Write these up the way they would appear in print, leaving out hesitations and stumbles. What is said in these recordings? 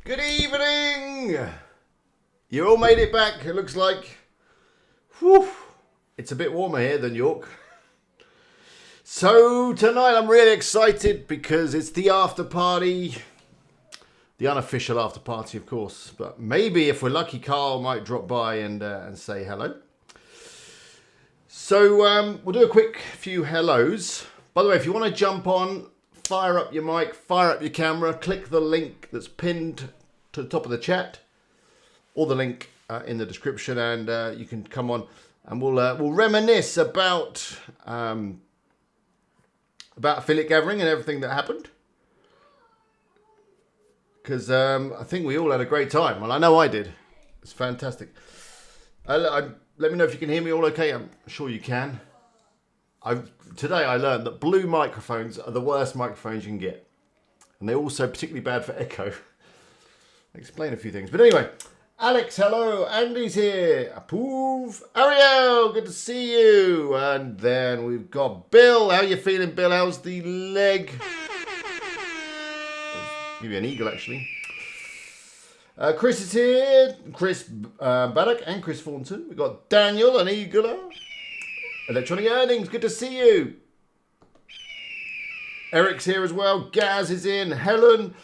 Good evening! You all made it back, it looks like. Whew. It's a bit warmer here than York. So tonight I'm really excited because it's the after party. The unofficial after party, of course. But maybe if we're lucky, Carl might drop by and say hello. So we'll do a quick few hellos. By the way, if you want to jump on, fire up your mic, fire up your camera, click the link that's pinned to the top of the chat, or the link in the description, and you can come on and we'll reminisce about affiliate gathering and everything that happened. Because I think we all had a great time. Well, I know I did. It's fantastic. Let me know if you can hear me all okay. I'm sure you can. Today I learned that blue microphones are the worst microphones you can get. And they're also particularly bad for echo. I'll explain a few things. But anyway, Alex, hello. Andy's here. Approve. Ariel, good to see you. And then we've got Bill. How you feeling, Bill? How's the leg? I'll give you an eagle, actually. Chris is here. Chris Baddock and Chris Thornton. We've got Daniel and Eagler. Electronic Earnings, good to see you. Eric's here as well. Gaz is in. Helene.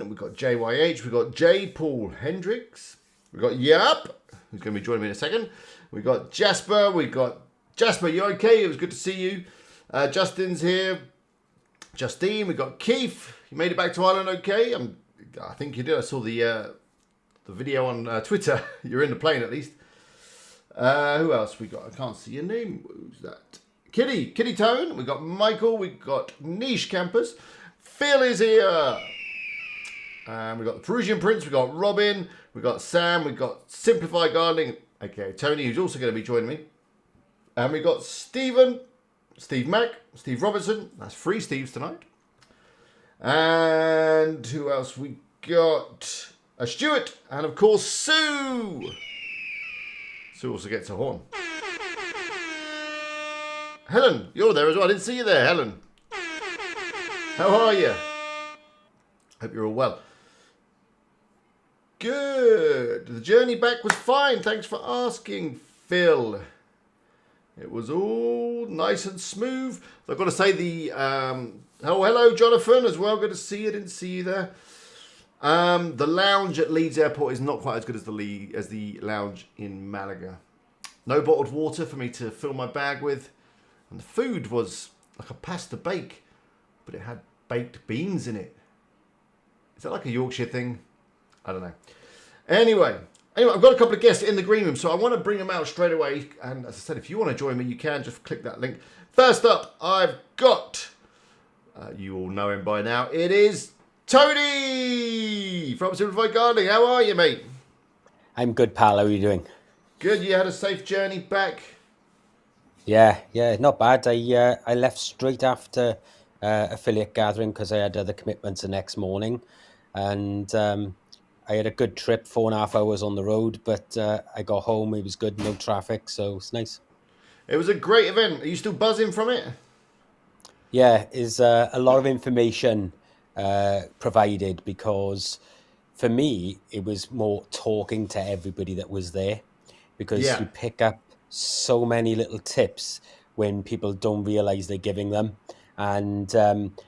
We've got JYH. We've got J. Paul Hendricks. We've got Yap, who's going to be joining me in a second. We've got Jasper. Jasper, you okay? It was good to see you. Justin's here. Justine. We've got Keith. You made it back to Ireland okay? I think you did. I saw the video on Twitter. You're in the plane at least. Who else we got? I can't see your name. Who's that? Kitty Tone. We got Michael. We got Niche Campus. Phil is here. We got the Perusian Prince. We got Robin. We got Sam. We got Simplified Gardening. Okay, Tony, who's also going to be joining me. And we got Stephen, Steve Mack, Steve Robertson. That's 3 Steves tonight. And who else we got? Stuart. And of course, Sue. Sue also gets a horn. Helen, you're there as well. I didn't see you there, Helen. How are you? Hope you're all well. Good. The journey back was fine. Thanks for asking, Phil. It was all nice and smooth. I've got to say hello, Jonathan, as well. Good to see you. Didn't see you there. The lounge at Leeds Airport is not quite as good as the lounge in Malaga. No bottled water for me to fill my bag with. And the food was like a pasta bake, but it had baked beans in it. Is that like a Yorkshire thing? I don't know. Anyway, I've got a couple of guests in the green room, so I want to bring them out straight away. And as I said, if you want to join me, you can. Just click that link. First up, I've got, you all know him by now, it is Tony from Simplified Gardening. How are you, mate? I'm good, pal. How are you doing? Good. You had a safe journey back? Yeah, not bad. I left straight after affiliate gathering because I had other commitments the next morning, and I had a good trip, 4.5 hours on the road, but I got home. It was good, no traffic, so it's nice. It was a great event. Are you still buzzing from it? Yeah, is a lot of information provided, because for me it was more talking to everybody that was there, because you pick up so many little tips when people don't realize they're giving them, and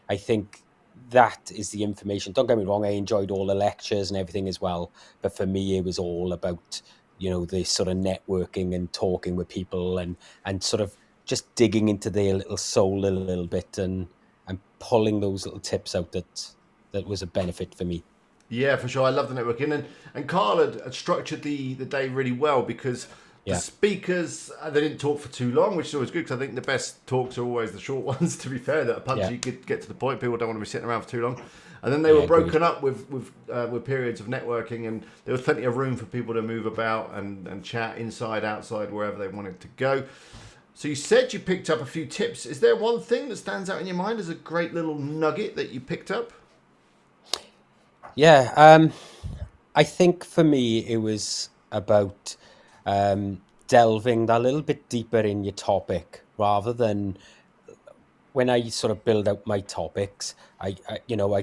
I think that is the information. Don't get me wrong, I enjoyed all the lectures and everything as well, but for me it was all about the sort of networking and talking with people and sort of just digging into their little soul a little bit and pulling those little tips out that was a benefit for me. Yeah, for sure. I love the networking. And Carl had structured the day really well, because the speakers, they didn't talk for too long, which is always good, because I think the best talks are always the short ones, to be fair, that are punchy, get to the point. People don't want to be sitting around for too long. And then they were broken up with periods of networking, and there was plenty of room for people to move about and chat inside, outside, wherever they wanted to go. So you said you picked up a few tips. Is there one thing that stands out in your mind as a great little nugget that you picked up? Yeah, I think for me it was about delving a little bit deeper in your topic, rather than when I sort of build out my topics, I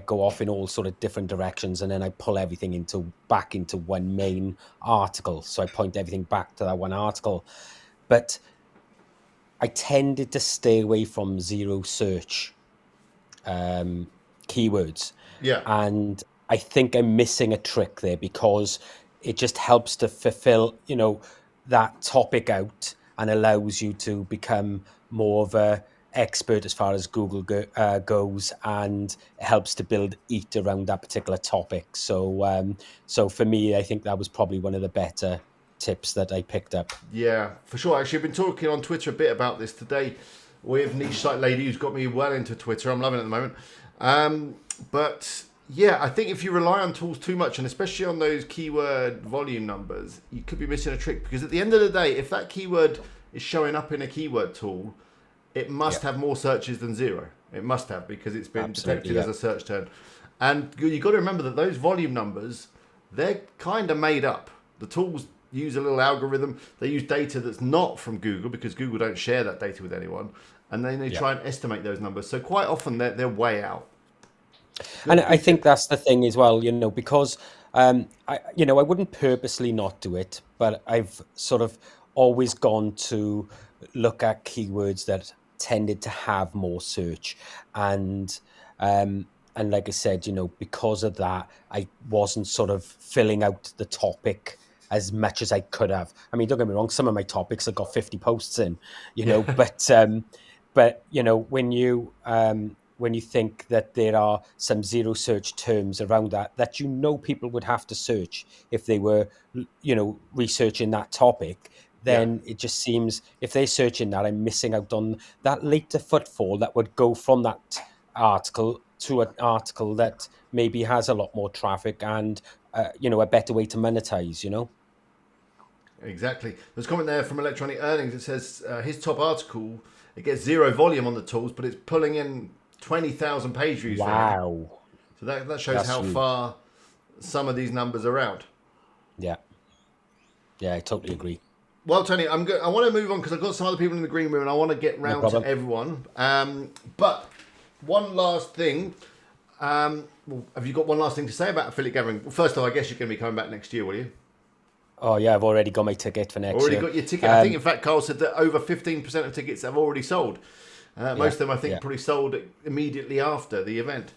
go off in all sort of different directions, and then I pull everything back into one main article. So I point everything back to that one article. But I tended to stay away from zero search keywords. Yeah. And I think I'm missing a trick there, because it just helps to fulfill, that topic out, and allows you to become more of a expert as far as Google goes, and it helps to build heat around that particular topic. So for me, I think that was probably one of the better tips that I picked up. Yeah, for sure. Actually, I've been talking on Twitter a bit about this today with Niche Site Lady, who's got me well into Twitter. I'm loving it at the moment. But yeah, I think if you rely on tools too much, and especially on those keyword volume numbers, you could be missing a trick, because at the end of the day, if that keyword is showing up in a keyword tool, it must have more searches than zero. It must have, because it's been detected as a search term. And you've got to remember that those volume numbers, they're kind of made up. The tools use a little algorithm. They use data that's not from Google, because Google don't share that data with anyone. And then they try and estimate those numbers. So quite often they're way out. And I think that's the thing as well, because I wouldn't purposely not do it, but I've sort of always gone to look at keywords that tended to have more search, and like I said, because of that, I wasn't sort of filling out the topic as much as I could have. I mean, don't get me wrong, some of my topics have got 50 posts in, but when you think that there are some zero search terms around that people would have to search if they were, researching that topic, then it just seems, if they're searching that, I'm missing out on that later footfall that would go from that article to an article that maybe has a lot more traffic and, a better way to monetize, Exactly. There's a comment there from Electronic Earnings. It says his top article, it gets zero volume on the tools, but it's pulling in 20,000 page views. Wow. So that shows how far some of these numbers are out. Yeah. Yeah, I totally agree. Well, Tony, I want to move on, because I've got some other people in the green room and I want to get round to everyone. But one last thing. Have you got one last thing to say about affiliate gathering? Well, first of all, I guess you're going to be coming back next year, will you? Oh, yeah, I've already got my ticket for next year. Already got your ticket. I think, in fact, Carl said that over 15% of tickets have already sold. Most of them, I think, probably sold immediately after the event.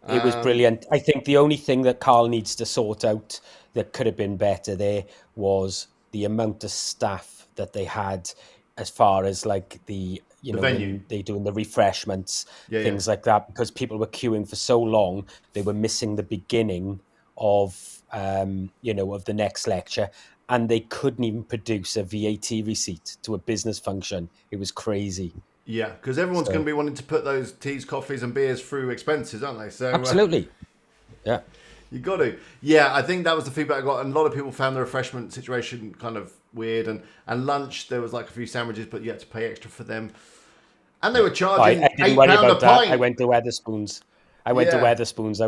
It was brilliant. I think the only thing that Carl needs to sort out that could have been better there was the amount of staff that they had, as far as like the venue. when they doing the refreshments, things like that, because people were queuing for so long, they were missing the beginning of of the next lecture, and they couldn't even produce a VAT receipt to a business function. It was crazy. Yeah, because everyone's going to be wanting to put those teas, coffees, and beers through expenses, aren't they? So absolutely, yeah. You got to. Yeah, I think that was the feedback I got. And a lot of people found the refreshment situation kind of weird. And lunch, there was like a few sandwiches, but you had to pay extra for them. And they were charging £8 a pint. I went to Wetherspoons. I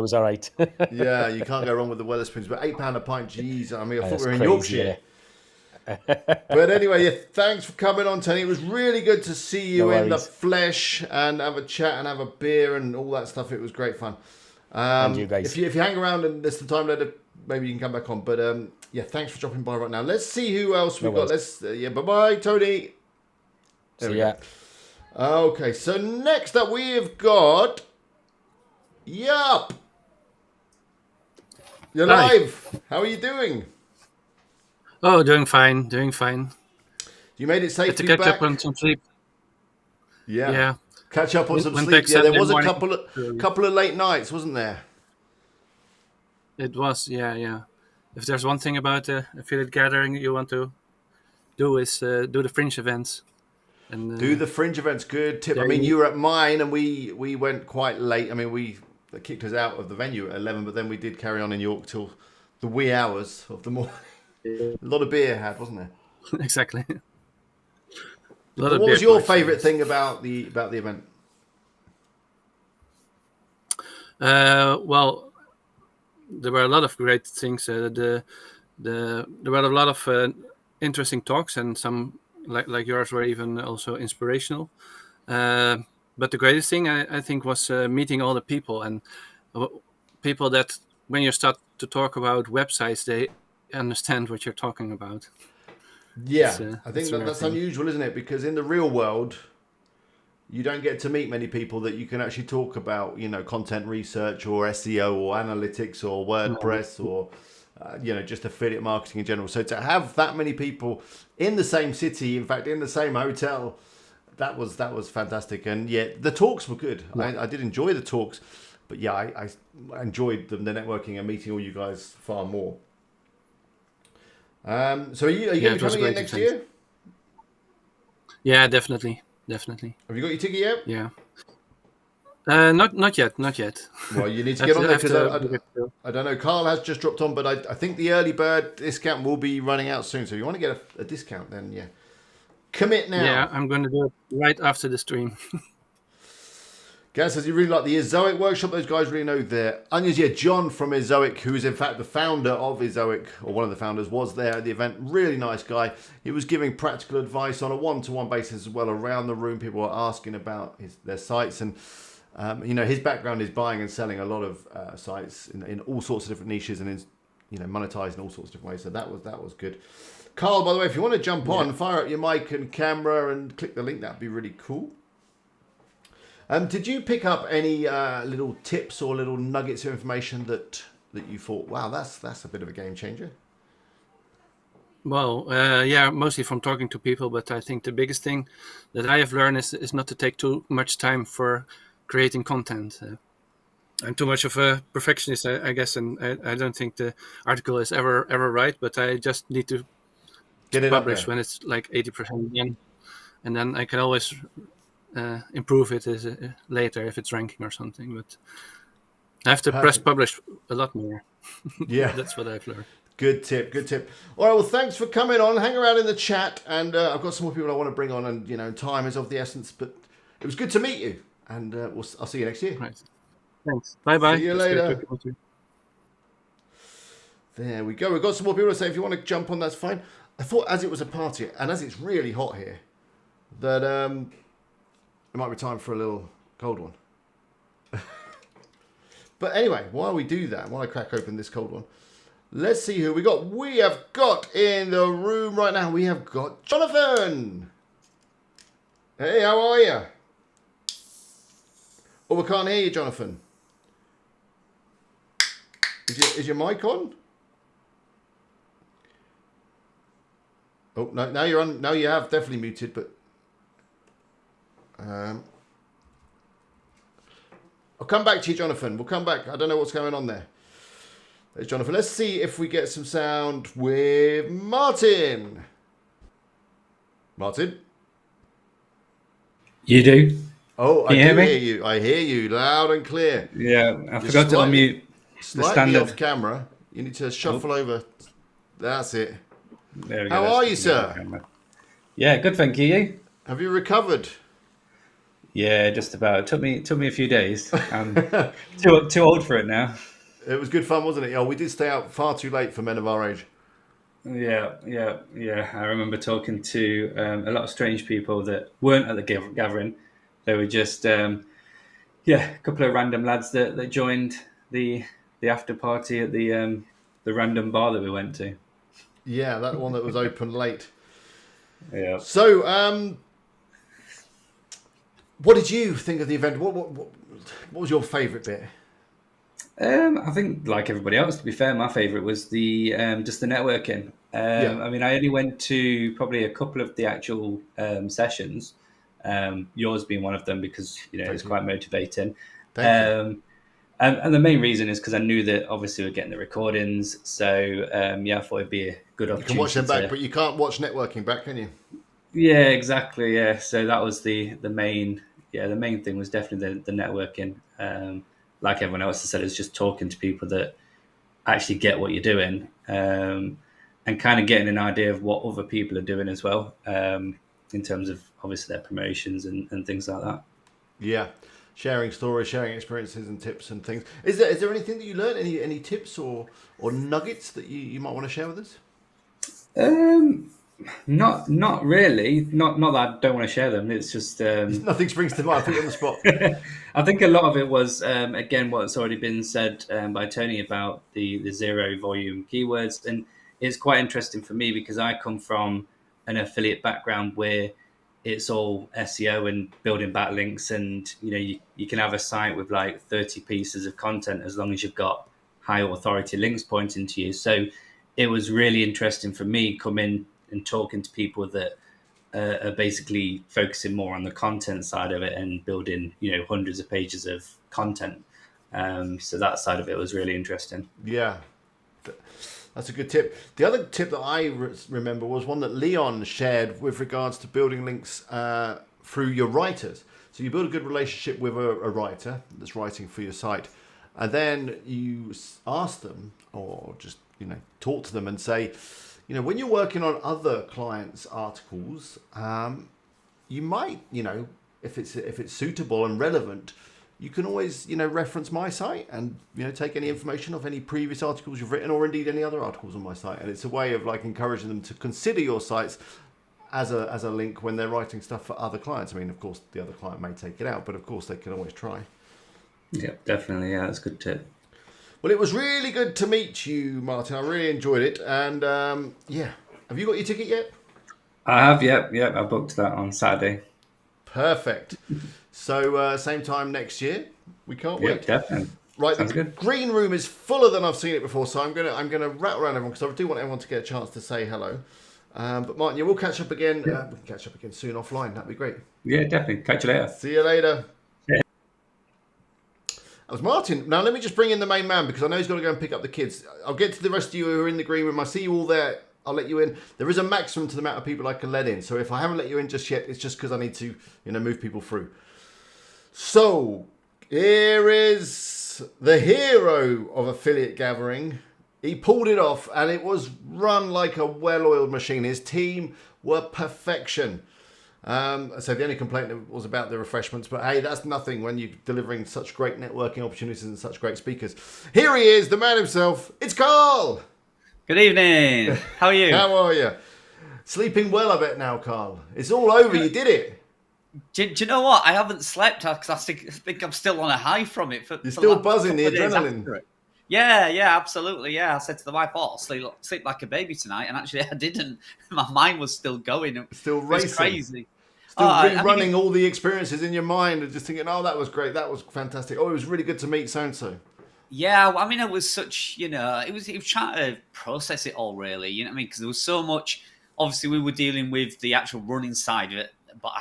was all right. Yeah, you can't go wrong with the Wetherspoons. But £8 a pint, geez. I mean, I thought we were in Yorkshire. But anyway, thanks for coming on, Tony. It was really good to see you in the flesh and have a chat and have a beer and all that stuff. It was great fun. And you guys. If you hang around and there's some time later, maybe you can come back on. But thanks for dropping by right now. Let's see who else we've got. Bye-bye, Tony. See ya. Okay, so next up we've got Yup. You're live. How are you doing? Oh, doing fine. You made it safely to catch back. up on some sleep. Yeah. Catch up on some Went sleep. back Yeah, there was Sunday a couple of late nights, wasn't there? It was, yeah. If there's one thing about affiliate gathering you want to do is do the fringe events. And do the fringe events. Good tip. I mean, you were at mine and we went quite late. I mean, they kicked us out of the venue at 11, but then we did carry on in York till the wee hours of the morning. A lot of beer had, wasn't there? Exactly. What was your favourite thing about the event? Well, there were a lot of great things. There were a lot of interesting talks, and some like yours were even also inspirational. but the greatest thing I think was meeting all the people, and people that when you start to talk about websites, they understand what you're talking about. Yeah, I It's think a that rare that's thing. unusual, isn't it? Because in the real world, you don't get to meet many people that you can actually talk about, content research or SEO or analytics or No. WordPress or, just affiliate marketing in general. So to have that many people in the same city, in fact, in the same hotel, that was fantastic. And yeah, the talks were good. Yeah. I did enjoy the talks, but yeah, I enjoyed the networking and meeting all you guys far more. So are you going Yeah, to it be was a coming in great next event. year? Yeah, definitely. Have you got your ticket yet? Yeah. Not yet, not yet. Well, you need to I have get to on there have because to book it too. I don't know. Carl has just dropped on, but I think the early bird discount will be running out soon. So if you want to get a discount, then yeah, commit Yeah, now. I'm going to do it right after the stream. Gaz says you really like the Ezoic workshop. Those guys really know their onions. Yeah, John from Ezoic, who is in fact the founder of Ezoic, or one of the founders, was there at the event. Really nice guy. He was giving practical advice on a one-to-one basis as well around the room. People were asking about their sites, and his background is buying and selling a lot of sites in all sorts of different niches and monetized in all sorts of different ways. So that was good. Carl, by the way, if you want to jump Yeah. on, fire up your mic and camera and click the link. That'd be really cool. Did you pick up any little tips or little nuggets of information that you thought, wow, that's a bit of a game changer? Well, yeah, mostly from talking to people, but I think the biggest thing that I have learned is not to take too much time for creating content. I'm too much of a perfectionist, I guess, and I don't think the article is ever right. But I just need to Get it up publish there. when it's like 80% done, and then I can always improve it later if it's ranking or something. But I have to press Perfect. publish a lot more. Yeah. That's what I've learned. Good tip. Good tip. All right. Well, thanks for coming on. Hang around in the chat, and I've got some more people I want to bring on, and time is of the essence. But it was good to meet you, and I'll see you next year. Right. Thanks. Bye bye. See you It's good later. talking to you. There we go. We've got some more people to say if you want to jump on, that's fine. I thought as it was a party and as it's really hot here, that it might be time for a little cold one. But anyway, while we do that, while I crack open this cold one, let's see who we got. We have got in the room right now, we have got Jonathan. Hey, how are you? Oh, we can't hear you, Jonathan. Is your mic on? Oh, no, now you're on. Now you have definitely muted, but I'll come back to you, Jonathan. We'll come back. I don't know what's going on there. There's Jonathan. Let's see if we get some sound with Martin. Martin? You do? Oh, Can I you hear do me? hear you. I hear you loud and clear. Yeah, I You're forgot to unmute the slightly standard. off camera. You need to shuffle over. That's it. There we go. How that's are the you, sir? camera. Yeah, good. Thank you. You? Have you recovered? Yeah, just about. It took me a few days. I'm too old for it now. It was good fun, wasn't it? Oh, we did stay out far too late for men of our age. Yeah. I remember talking to a lot of strange people that weren't at the gathering. They were just a couple of random lads that joined the after party at the random bar that we went to. Yeah, that one that was open late. Yeah. So, what did you think of the event? What was your favourite bit? I think, like everybody else, to be fair, my favourite was the just the networking. Yeah. I mean, I only went to probably a couple of the actual sessions. Yours being one of them because it was quite motivating. Thank you. And the main reason is because I knew that obviously we're getting the recordings, so I thought it'd be a good opportunity. You can watch them back, but you can't watch networking back, can you? Yeah, exactly. Yeah, so that was the main. Yeah, the main thing was definitely the networking. Like everyone else has said, it's just talking to people that actually get what you're doing, and kind of getting an idea of what other people are doing as well, in terms of obviously their promotions and things like that. Yeah, sharing stories, sharing experiences and tips and things. Is there anything that you learned? Any tips or nuggets that you might want to share with us? Not really. Not that I don't want to share them. It's just Nothing springs to mind. Put you on the spot. I think a lot of it was again what's already been said by Tony about the zero volume keywords, and it's quite interesting for me because I come from an affiliate background where it's all SEO and building backlinks, and you can have a site with like 30 pieces of content as long as you've got high authority links pointing to you. So it was really interesting for me coming and talking to people that are basically focusing more on the content side of it and building, hundreds of pages of content. So that side of it was really interesting. Yeah, that's a good tip. The other tip that I remember was one that Leon shared with regards to building links through your writers. So you build a good relationship with a writer that's writing for your site, and then you ask them, or just talk to them and say, when you're working on other clients' articles, you might, if it's suitable and relevant, you can always, reference my site and, take any information of any previous articles you've written, or indeed any other articles on my site. And it's a way of like encouraging them to consider your sites as a link when they're writing stuff for other clients. I mean, of course, the other client may take it out, but of course they can always try. Yeah, definitely. Yeah, that's a good tip. Well, it was really good to meet you, Martin. I really enjoyed it. And have you got your ticket yet? I have, yep. I booked that on Saturday. Perfect. So same time next year. We can't wait. Definitely. Right, sounds the good. Green green room is fuller than I've seen it before, so I'm gonna rattle around everyone because I do want everyone to get a chance to say hello. But Martin, we'll catch up again. We can catch up again soon offline. That'd be great. Yeah, definitely. Catch you later. See you later. Yeah. That was Martin. Now let me just bring in the main man because I know he's got to go and pick up the kids. I'll get to the rest of you who are in the green room. I see you all there. I'll let you in. There is a maximum to the amount of people I can let in. So if I haven't let you in just yet, it's just because I need to, move people through. So here is the hero of affiliate gathering. He pulled it off and it was run like a well-oiled machine. His team were perfection. So the only complaint was about the refreshments, but hey, that's nothing when you're delivering such great networking opportunities and such great speakers. Here he is, the man himself. It's Carl. Good evening. How are you? How are you? Sleeping well, I bet now, Carl. It's all over. You did it. Do you know what? I haven't slept because I think I'm still on a high from it. You're still buzzing, the adrenaline. Yeah, absolutely. Yeah, I said to the wife, "Oh, I'll sleep like a baby tonight," and actually, I didn't. My mind was still going. Still racing. It was crazy. Still rerunning all the experiences in your mind and just thinking, "Oh, that was great. That was fantastic. Oh, it was really good to meet so and so." Yeah, I mean, it was such, it was trying to process it all, really. You know what I mean? Because there was so much. Obviously, we were dealing with the actual running side of it, but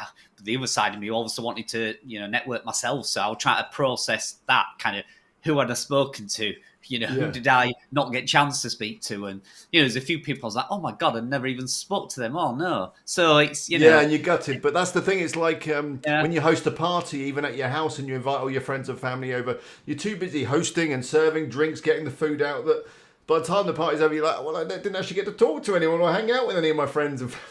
the other side of me also wanted to, network myself. So I was trying to process that kind of who had I spoken to, who did I not get a chance to speak to? And, there's a few people I was like, oh my God, I never even spoke to them. Oh no. So it's, Yeah, and you're gutted. But that's the thing. It's like when you host a party, even at your house, and you invite all your friends and family over, you're too busy hosting and serving drinks, getting the food out, that by the time the party's over, you're like, well, I didn't actually get to talk to anyone or hang out with any of my friends and family.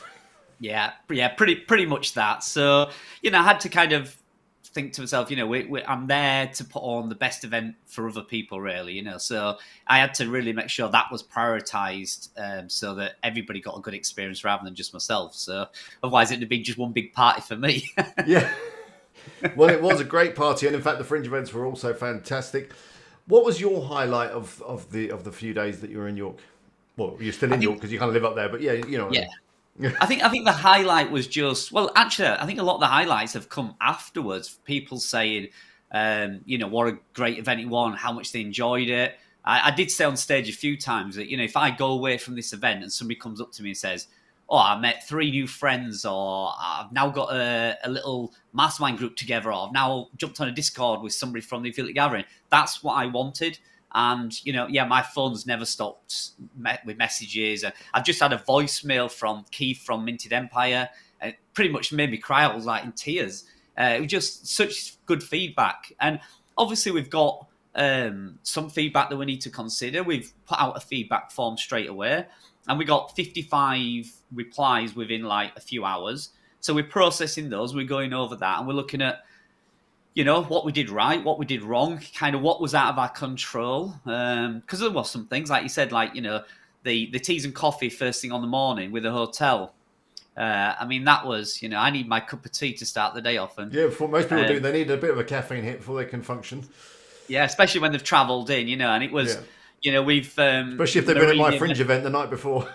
Yeah, pretty much that. So, I had to kind of think to myself, I'm there to put on the best event for other people, really, So I had to really make sure that was prioritized so that everybody got a good experience rather than just myself. So otherwise it'd have been just one big party for me. Yeah. Well, it was a great party. And in fact, the fringe events were also fantastic. What was your highlight of the few days that you were in York? Well, you're still in York because you kind of live up there, but yeah, Yeah. I think the highlight was just, well, actually, I think a lot of the highlights have come afterwards. People saying, what a great event it was, how much they enjoyed it. I did say on stage a few times that, if I go away from this event and somebody comes up to me and says, oh, I met 3 new friends, or I've now got a little mastermind group together, or I've now jumped on a Discord with somebody from the affiliate gathering. That's what I wanted. And, my phone's never stopped with messages. And I've just had a voicemail from Keith from Minted Empire. It pretty much made me cry. I was like in tears. It was just such good feedback. And obviously we've got some feedback that we need to consider. We've put out a feedback form straight away. And we got 55 replies within like a few hours. So we're processing those. We're going over that. And we're looking at, what we did right, what we did wrong, kind of what was out of our control. Because there was some things, like you said, like, the teas and coffee first thing on the morning with a hotel. I mean, that was, I need my cup of tea to start the day off. And Yeah, before most people do, they need a bit of a caffeine hit before they can function. yeah, especially when they've travelled in, and it was, we've... Especially if they've been at my Fringe event the night before.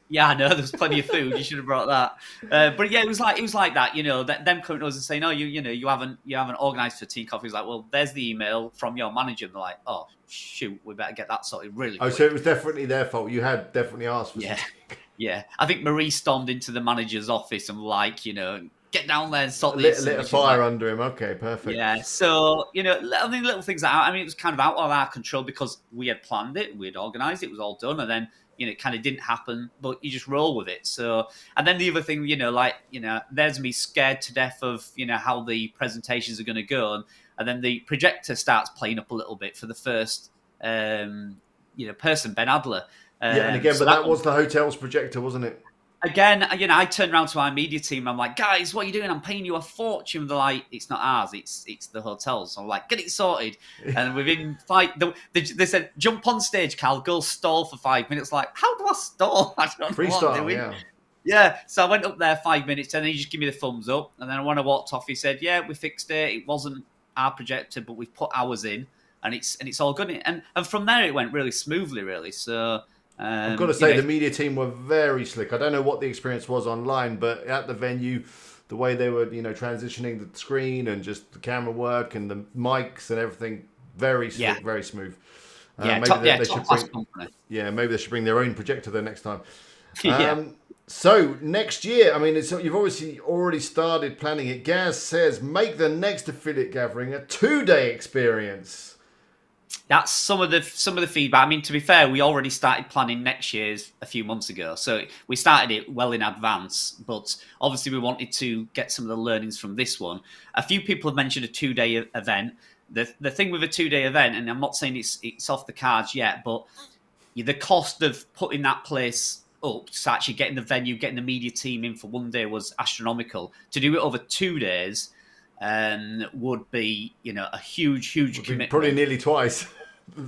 Yeah, I know, there was plenty of food. You should have brought that. But yeah, it was like that, them coming to us and saying, "Oh, you haven't organised for tea and coffee." It's like, well, there's the email from your manager. And they're like, "Oh, shoot, we better get that sorted really quick." Oh, so it was definitely their fault. You had definitely asked for something. Yeah. I think Marie stormed into the manager's office and get down there and sort this. Lit a fire under him. Okay, perfect. Yeah, so, little things like that. I mean, it was kind of out of our control because we had planned it, we had organised it, it was all done, and then, it kind of didn't happen, but you just roll with it. So, and then the other thing, there's me scared to death of, how the presentations are going to go, and then the projector starts playing up a little bit for the first, person, Ben Adler. And again, but that was the hotel's projector, wasn't it? Again, I turned around to our media team. I'm like, guys, what are you doing? I'm paying you a fortune. They're like, it's not ours. It's the hotel's. So I'm like, get it sorted. And within they said, jump on stage, Cal. Go stall for 5 minutes. Like, how do I stall? I don't know what I'm doing. Yeah. Yeah. So I went up there 5 minutes, and then he just gave me the thumbs up. And then when I walked off, he said, yeah, we fixed it. It wasn't our projector, but we've put ours in, and it's all good. And from there, it went really smoothly, really. So. I've got to say, the media team were very slick. I don't know what the experience was online, but at the venue, the way they were, transitioning the screen and just the camera work and the mics and everything, very slick, very smooth. Maybe they should bring their own projector there next time. Yeah. So next year, I mean, you've obviously already started planning it. Gaz says, make the next affiliate gathering a 2-day experience. That's some of the feedback. I mean, to be fair, we already started planning next year's a few months ago. So we started it well in advance, but obviously we wanted to get some of the learnings from this one. A few people have mentioned a 2-day event. The thing with a 2-day event, and I'm not saying it's off the cards yet, but the cost of putting that place up, so actually getting the venue, getting the media team in for 1 day was astronomical. To do it over 2 days would be, a huge commitment. Probably nearly twice.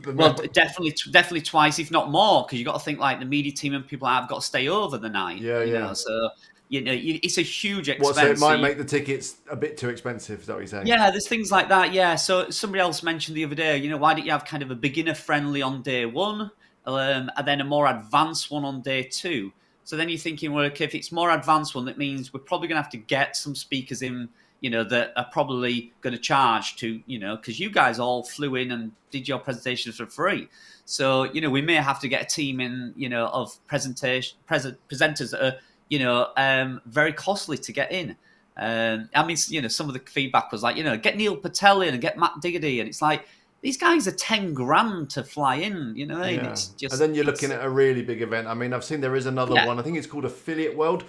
Well, definitely twice, if not more, because you got to think like the media team and people have got to stay over the night. Yeah. So it's a huge expense. So it might make the tickets a bit too expensive. Is that what you're saying? Yeah, there's things like that. Yeah. So somebody else mentioned the other day, why don't you have kind of a beginner friendly on day 1, and then a more advanced one on day 2? So then you're thinking, well, okay, if it's more advanced one, that means we're probably going to have to get some speakers in. That are probably going to charge to, because you guys all flew in and did your presentations for free. So, we may have to get a team in, of presenters that are, very costly to get in. I mean, some of the feedback was like, get Neil Patel in and get Matt Diggity. And it's like, these guys are 10 grand to fly in, Yeah. It's just, and then you're looking at a really big event. I mean, I've seen there is another one. I think it's called Affiliate World.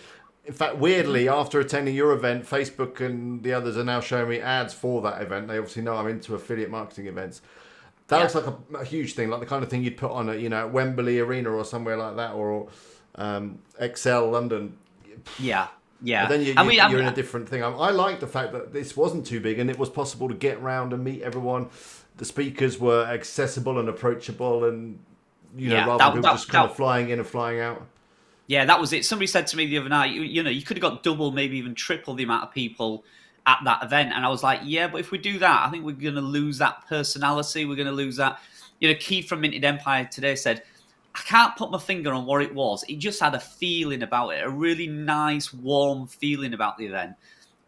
In fact, weirdly, after attending your event, Facebook and the others are now showing me ads for that event. They obviously know I'm into affiliate marketing events. That looks like a huge thing, like the kind of thing you'd put on at Wembley Arena or somewhere like that, or Excel London. Yeah. But then you're in a different thing. I like the fact that this wasn't too big and it was possible to get around and meet everyone. The speakers were accessible and approachable, and rather than people just kind of flying in and flying out. Yeah, that was it. Somebody said to me the other night, you could have got double, maybe even triple the amount of people at that event. And I was like, yeah, but if we do that, I think we're going to lose that personality. We're going to lose that. Keith from Minted Empire today said, I can't put my finger on what it was. It just had a feeling about it, a really nice, warm feeling about the event.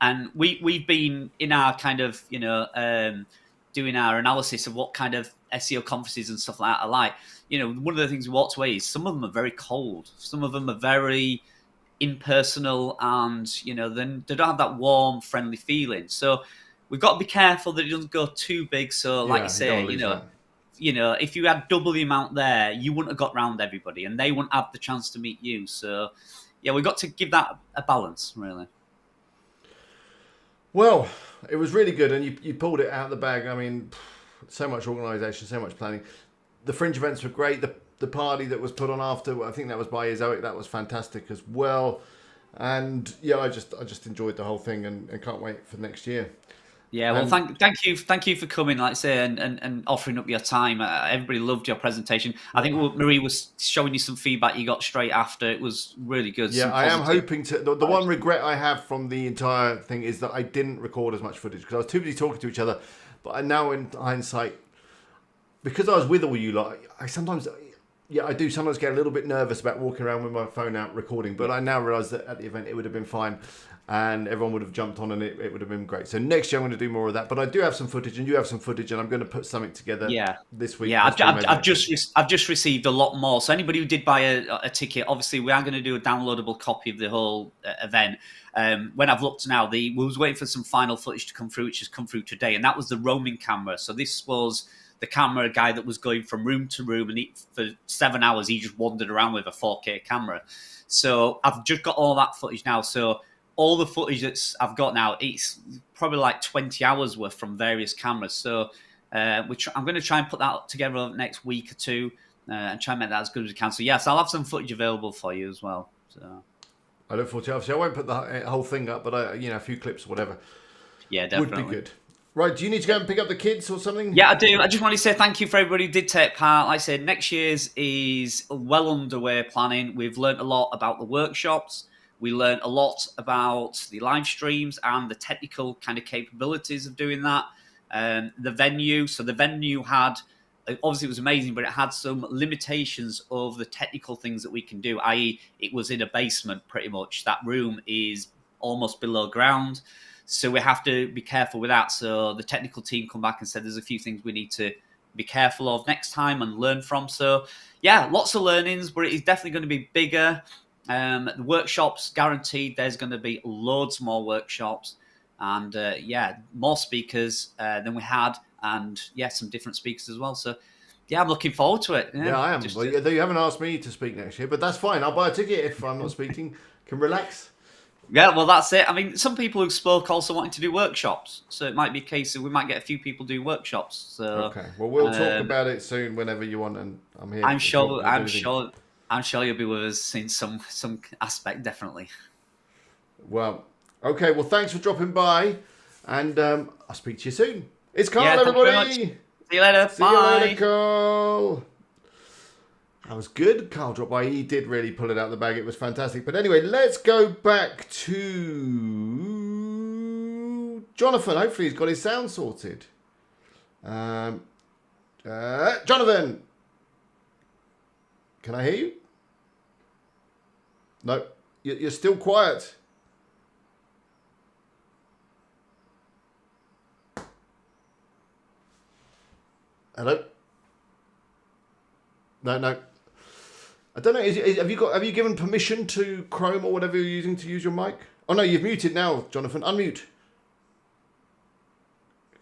And we've been in our kind of, doing our analysis of what kind of SEO conferences and stuff like that are like. One of the things we walked away is some of them are very cold. Some of them are very impersonal, and then they don't have that warm, friendly feeling. So we've got to be careful that it doesn't go too big. So, like you say, if you had double the amount there, you wouldn't have got round everybody, and they wouldn't have the chance to meet you. So, yeah, we've got to give that a balance, really. Well, it was really good, and you pulled it out of the bag. I mean, so much organisation, so much planning. The Fringe events were great. The party that was put on after, I think that was by Izoic, that was fantastic as well. And yeah, I just enjoyed the whole thing and can't wait for next year. Yeah, well, thank you for coming, like I say, and offering up your time. Everybody loved your presentation. I think Marie was showing you some feedback you got straight after. It was really good. Yeah, I am hoping to. The one regret I have from the entire thing is that I didn't record as much footage because I was too busy talking to each other. But I now, in hindsight, because I was with all you lot, I sometimes get a little bit nervous about walking around with my phone out recording. But I now realise that at the event it would have been fine. And everyone would have jumped on and it would have been great. So next year I'm going to do more of that. But I do have some footage and you have some footage and I'm going to put something together this week. Yeah, I've just received a lot more. So anybody who did buy a ticket, obviously we are going to do a downloadable copy of the whole event. When I've looked now, we was waiting for some final footage to come through, which has come through today. And that was the roaming camera. So this was the camera guy that was going from room to room. And for 7 hours, he just wandered around with a 4K camera. So I've just got all that footage now. So all the footage that I've got now, it's probably like 20 hours worth from various cameras. So I'm going to try and put that together over the next week or two and try and make that as good as we can. So yes, I'll have some footage available for you as well. So I look forward to it. Obviously, I won't put the whole thing up, but a few clips or whatever. Yeah, definitely. Would be good. Right, do you need to go and pick up the kids or something? Yeah, I do. I just want to say thank you for everybody who did take part. Like I said, next year's is well underway planning. We've learned a lot about the workshops. We learned a lot about the live streams and the technical kind of capabilities of doing that. The venue. So the venue had, obviously it was amazing, but it had some limitations of the technical things that we can do, i.e. it was in a basement pretty much. That room is almost below ground. So we have to be careful with that. So the technical team come back and said there's a few things we need to be careful of next time and learn from. So yeah, lots of learnings, but it is definitely going to be bigger. The workshops, guaranteed, there's going to be loads more workshops and more speakers than we had and some different speakers as well. So yeah, I'm looking forward to it. Yeah, I am. You haven't asked me to speak next year, but that's fine. I'll buy a ticket if I'm not speaking. Can relax. Yeah, well, that's it. I mean, some people who spoke also wanting to do workshops. So it might be a case of we might get a few people doing workshops. So, okay, well, we'll talk about it soon whenever you want, and I'm here. I'm sure you'll be with us in some aspect, definitely. Well, okay. Well, thanks for dropping by, and I'll speak to you soon. It's Carl, Yeah, everybody. See you later. See Bye. you later, Carl. That was good. Carl dropped by. He did really pull it out of the bag. It was fantastic. But anyway, let's go back to Jonathan. Hopefully he's got his sound sorted. Jonathan. Can I hear you? No. You're still quiet. Hello? No. I don't know. Have you given permission to Chrome or whatever you're using to use your mic? Oh no, you've muted now, Jonathan. Unmute.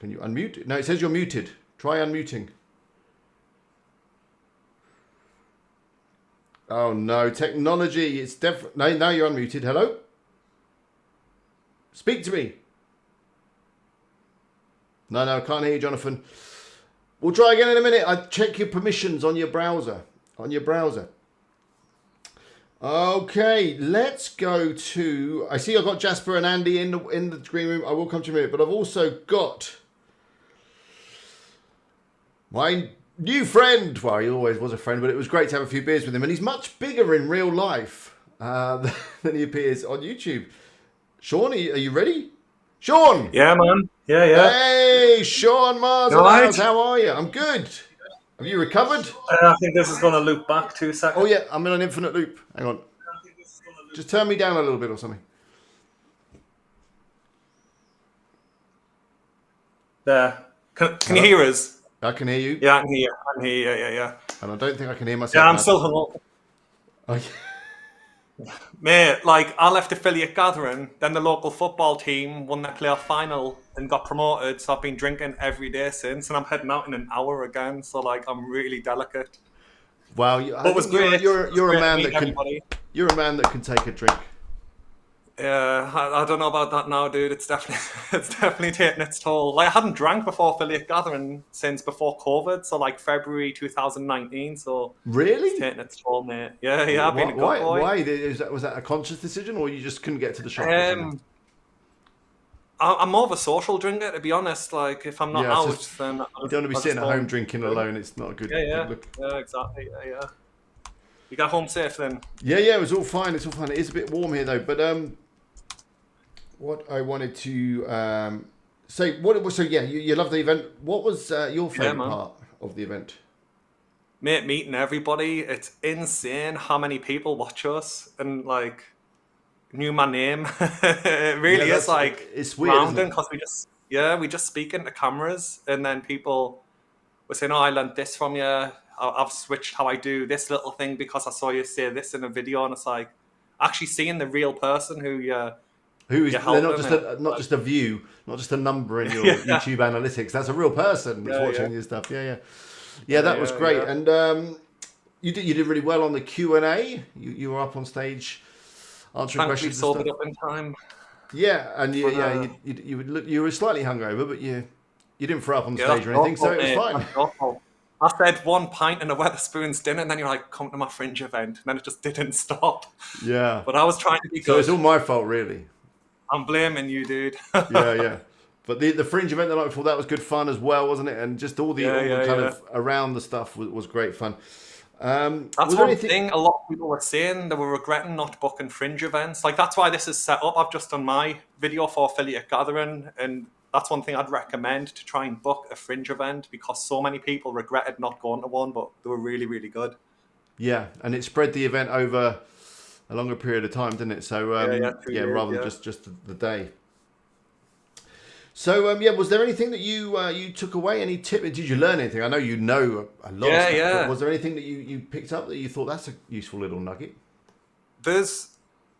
Can you unmute? No, it says you're muted. Try unmuting. Oh no, technology. It's definitely now you're unmuted. Hello. Speak to me. No, I can't hear you, Jonathan. We'll try again in a minute. I check your permissions on your browser. Okay, let's go to. I see I've got Jasper and Andy in the green room. I will come to you in a minute, but I've also got my new friend. Well, he always was a friend, but it was great to have a few beers with him, and he's much bigger in real life than he appears on YouTube. Sean, are you ready? Sean. Yeah, man. Yeah. Hey, Sean Mars. Right. How are you? I'm good. Have you recovered? I think this is going to loop back 2 seconds. Oh, yeah. I'm in an infinite loop. Hang on. Just turn me down a little bit or something. There. Can you hear us? I can hear you. Yeah, I can hear you. Yeah. And I don't think I can hear myself. Yeah, I'm now. still hung up. Oh, Mate, I left affiliate gathering, then the local football team won their playoff final and got promoted, so I've been drinking every day since, and I'm heading out in an hour again, so I'm really delicate. Wow, it was great. You're a man that can. Everybody. You're a man that can take a drink. Yeah, I don't know about that now, dude. It's definitely taking its toll. I hadn't drank before affiliate gathering since before COVID, so February 2019. So really, it's taking its toll, mate. Yeah, I've been a good boy. Why? Was that a conscious decision, or you just couldn't get to the shop? I'm more of a social drinker, to be honest. Like, if I'm not Yeah, out, it's then you don't want to be sitting at home drinking alone. It's not a good, Yeah, good look. yeah, exactly. Yeah. You got home safe then? Yeah, it was all fine. It's all fine. It is a bit warm here though. But what I wanted to say, what it was. So yeah, you love the event. What was your favorite man. part of the event? Mate, meeting everybody. It's insane how many people watch us and like knew my name. It really is like it's weird, rounding because we just speak into cameras and then people were saying, "Oh, I learned this from you. I've switched how I do this little thing because I saw you say this in a video," and it's like actually seeing the real person who Who is you're they're not helping. not just a view, not just a number in your Yeah. YouTube analytics. That's a real person that's Yeah, watching yeah. your stuff. Yeah. That was great. yeah. And you did really well on the Q&A. You were up on stage answering Thankfully questions. sobered up in time. Yeah, and But, you were slightly hungover, but you didn't throw up on Yeah, stage or anything, so it was fine. That's awful. I said 1 pint and a Weatherspoons dinner, and then you're like, "Come to my fringe event," and then it just didn't stop. Yeah. But I was trying to be So good. it's all my fault, really. I'm blaming you, dude. Yeah. But the Fringe event the night before, that was good fun as well, wasn't it? And just all the kind of around the stuff was great fun. That's was there one anything... thing a lot of people were saying. They were regretting not booking fringe events. Like, that's why this is set up. I've just done my video for Affiliate Gathering, and that's one thing I'd recommend, to try and book a fringe event, because so many people regretted not going to one, but they were really, really good. Yeah, and it spread the event over a longer period of time, didn't it? So, rather than just the day. So, was there anything that you took away? Any tip? Did you learn anything? I know you know a lot of stuff, but was there anything that you picked up that you thought that's a useful little nugget? There's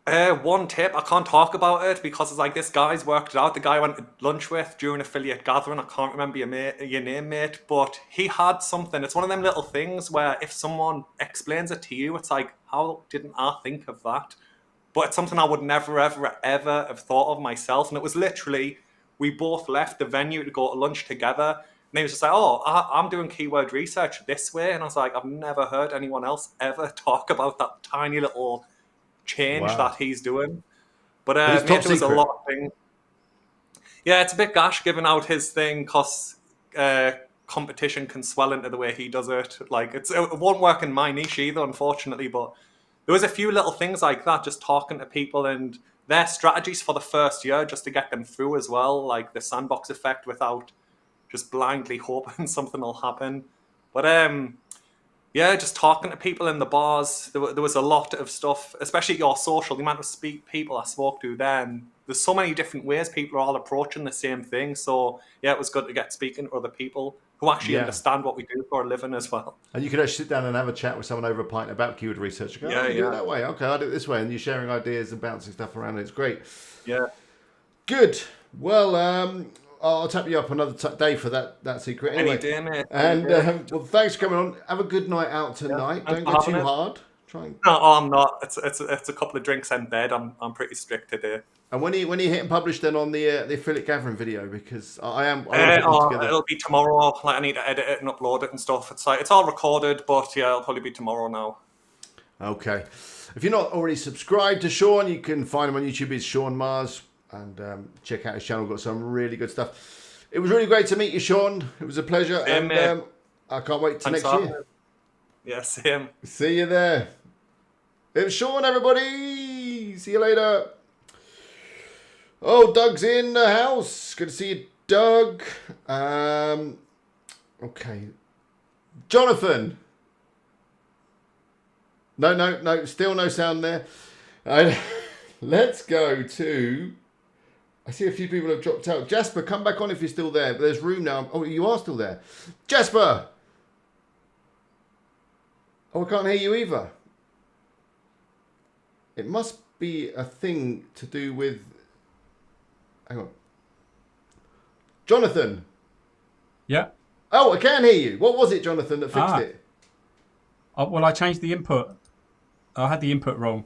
one tip. I can't talk about it because it's like this guy's worked it out. The guy I went to lunch with during Affiliate Gathering, I can't remember your name, mate, but he had something. It's one of them little things where if someone explains it to you, it's like, how didn't I think of that? But it's something I would never, ever, ever have thought of myself. And it was literally, we both left the venue to go to lunch together. And he was just like, "Oh, I'm doing keyword research this way." And I was like, I've never heard anyone else ever talk about that tiny little change that he's doing. But mate, there was a lot of things. Yeah, it's a bit gash giving out his thing because competition can swell into the way he does it. Like, it won't work in my niche either, unfortunately. But there was a few little things like that, just talking to people and their strategies for the first year just to get them through as well, like the sandbox effect without just blindly hoping something will happen. But just talking to people in the bars, there was a lot of stuff, especially your social, the amount of people I spoke to then. There's so many different ways people are all approaching the same thing. So, yeah, it was good to get speaking to other people who actually understand what we do for a living as well. And you could actually sit down and have a chat with someone over a pint about keyword research. Go, do it that way. Okay, I'll do it this way. And you're sharing ideas and bouncing stuff around. It's great. Yeah. Good. Well, I'll tap you up another day for that secret. Anyway, Any day, mate. And well, thanks for coming on. Have a good night out tonight. Don't go too hard. Try and... No, I'm not. It's a couple of drinks in bed. I'm pretty strict today. And when you hit and publish then on the Affiliate Gathering video, because I want to put them together. It'll be tomorrow. Like, I need to edit it and upload it and stuff. It's all recorded, but yeah, it'll probably be tomorrow now. Okay. If you're not already subscribed to Sean, you can find him on YouTube. It's Sean Mars, and check out his channel. Got some really good stuff. It was really great to meet you, Sean. It was a pleasure, and I can't wait till next year. Yeah, same. See you there. It was Sean, everybody. See you later. Oh, Doug's in the house. Good to see you, Doug. Okay. Jonathan. No. Still no sound there. Let's go to... I see a few people have dropped out. Jasper, come back on if you're still there. But there's room now. Oh, you are still there. Jasper! Oh, I can't hear you either. It must be a thing to do with... Hang on. Jonathan. Yeah. Oh, I can hear you. What was it, Jonathan, that fixed it? Well, I changed the input. I had the input wrong.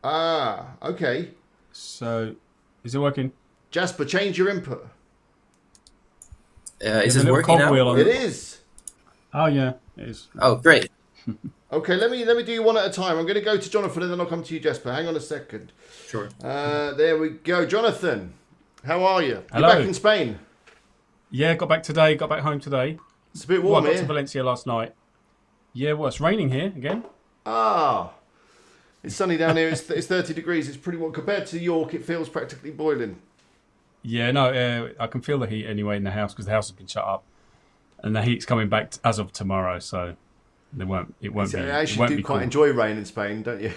Ah, okay. So, is it working? Jasper, change your input. Is it working now? It is. Oh, yeah, it is. Oh, great. Okay, let me do you one at a time. I'm going to go to Jonathan and then I'll come to you, Jasper. Hang on a second. Sure. There we go. Jonathan, How are you? Hello. You're back in Spain. Yeah, got back today. Got back home today. It's a bit Well, warm I got to here. Valencia last night. Yeah, well, it's raining here again. Ah, it's sunny down here. It's 30 degrees. It's pretty warm. Compared to York, it feels practically boiling. Yeah, no, I can feel the heat anyway in the house because the house has been shut up, and the heat's coming back as of tomorrow. So it won't You be. actually do quite cool. enjoy rain in Spain, don't you?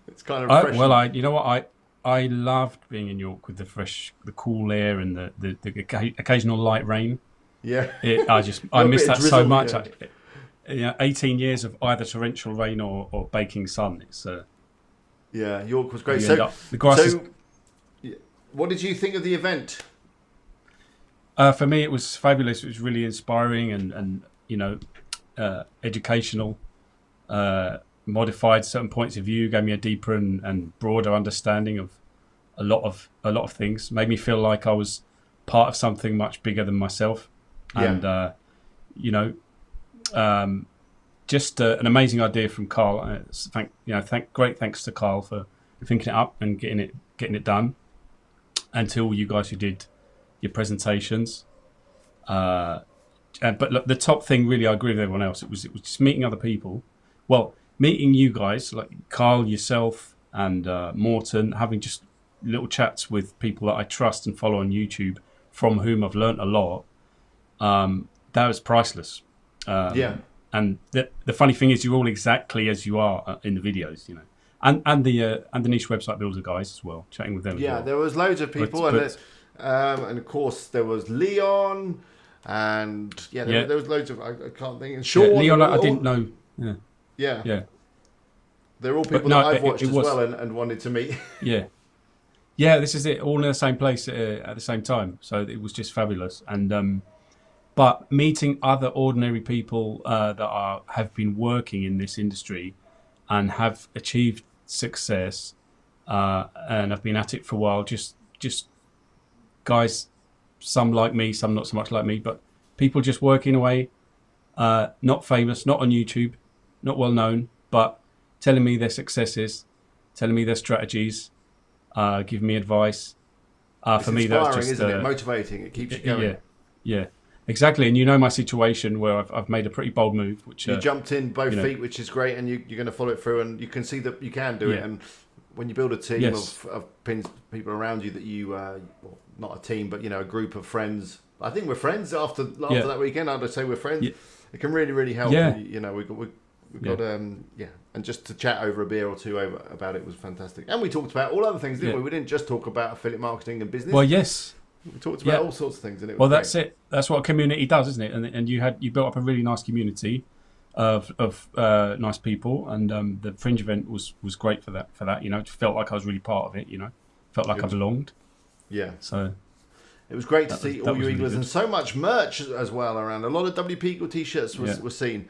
It's kind of refreshing. You know what, I loved being in York with the cool air and the occasional light rain. Yeah. I miss bit of that so drizzle, much. yeah. 18 years of either torrential rain or baking sun. It's Yeah, York was great. you So, end up- the grass is so what did you think of the event? For me, it was fabulous. It was really inspiring and educational. Modified certain points of view, gave me a deeper and broader understanding of a lot of things. Made me feel like I was part of something much bigger than myself. Yeah. And just an amazing idea from Carl. Great thanks to Carl for thinking it up and getting it done. And to all you guys who did your presentations. But look, the top thing, really, I agree with everyone else. It was just meeting other people. Well, meeting you guys, like Carl, yourself, and Morton, having just little chats with people that I trust and follow on YouTube, from whom I've learnt a lot. That was priceless. Yeah. And the funny thing is, you're all exactly as you are in the videos, you know. And the niche website builder guys as well, chatting with them. Yeah, as well. there was loads of people, and of course there was Leon, and there was loads of I can't think. And Sean, Leon, I didn't know. Yeah. Yeah, they're all people no, that I've watched it as was- well and wanted to meet. Yeah, this is it. All in the same place at the same time. So it was just fabulous. And but meeting other ordinary people that have been working in this industry and have achieved success and have been at it for a while. Just guys, some like me, some not so much like me, but people just working away, not famous, not on YouTube, not well known, but telling me their successes, telling me their strategies, giving me advice. It's For me, that was inspiring, just isn't it? Motivating. It keeps you going. Yeah, exactly. And you know my situation where I've made a pretty bold move, which You jumped in both you know. feet, which is great, and you're going to follow it through, and you can see that you can do it. Yeah. And when you build a team Yes. of people around you that you, well, not a team, but a group of friends. I think we're friends after that weekend. I'd say we're friends. Yeah. It can really, really help. Yeah. We've got and just to chat over a beer or two about it was fantastic. And we talked about all other things, didn't we? We didn't just talk about affiliate marketing and business. Well, yes. We talked about all sorts of things, and it was Well, great. that's it. That's what a community does, isn't it? And you built up a really nice community of nice people, and the Fringe event was great for that. It felt like I was really part of it. Felt like I belonged. Yeah. So it was great to see all your really Eaglers good. and so much merch as well around. A lot of WP Eagle t-shirts were seen,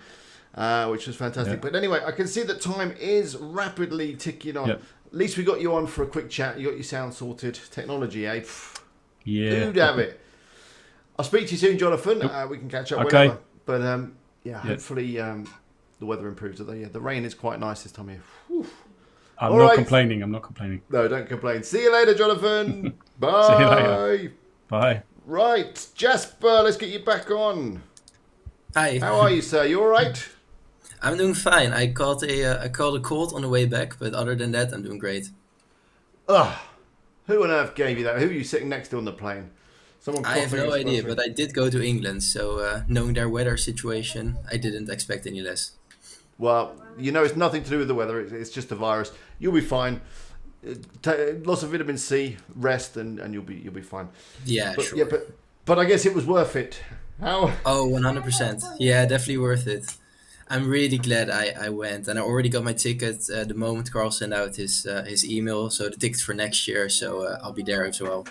which was fantastic. Yeah. But anyway, I can see that time is rapidly ticking on. Yeah. At least we got you on for a quick chat. You got your sound sorted. Technology, eh? yeah, Who'd have it? I'll speak to you soon, Jonathan. We can catch up Okay. whenever. But hopefully the weather improves. The rain is quite nice this time of year. Whew. I'm All not right. complaining. I'm not complaining. No, don't complain. See you later, Jonathan. Bye. See you later. Bye. Right, Jasper, let's get you back on. Hi, How are you, sir? You all right? I'm doing fine. I caught a cold on the way back, but other than that, I'm doing great. Ugh. Who on earth gave you that? Who are you sitting next to on the plane? Someone I have coughing no and idea, spluttering? but I did go to England, so knowing their weather situation, I didn't expect any less. Well, it's nothing to do with the weather. It's just a virus. You'll be fine. Lots of vitamin C, rest, and you'll be fine. Yeah, But, sure. but I guess it was worth it. How? Oh, 100%. Yeah, definitely worth it. I'm really glad I went, and I already got my ticket the moment Carl sent out his email, so the tickets for next year, so I'll be there as well.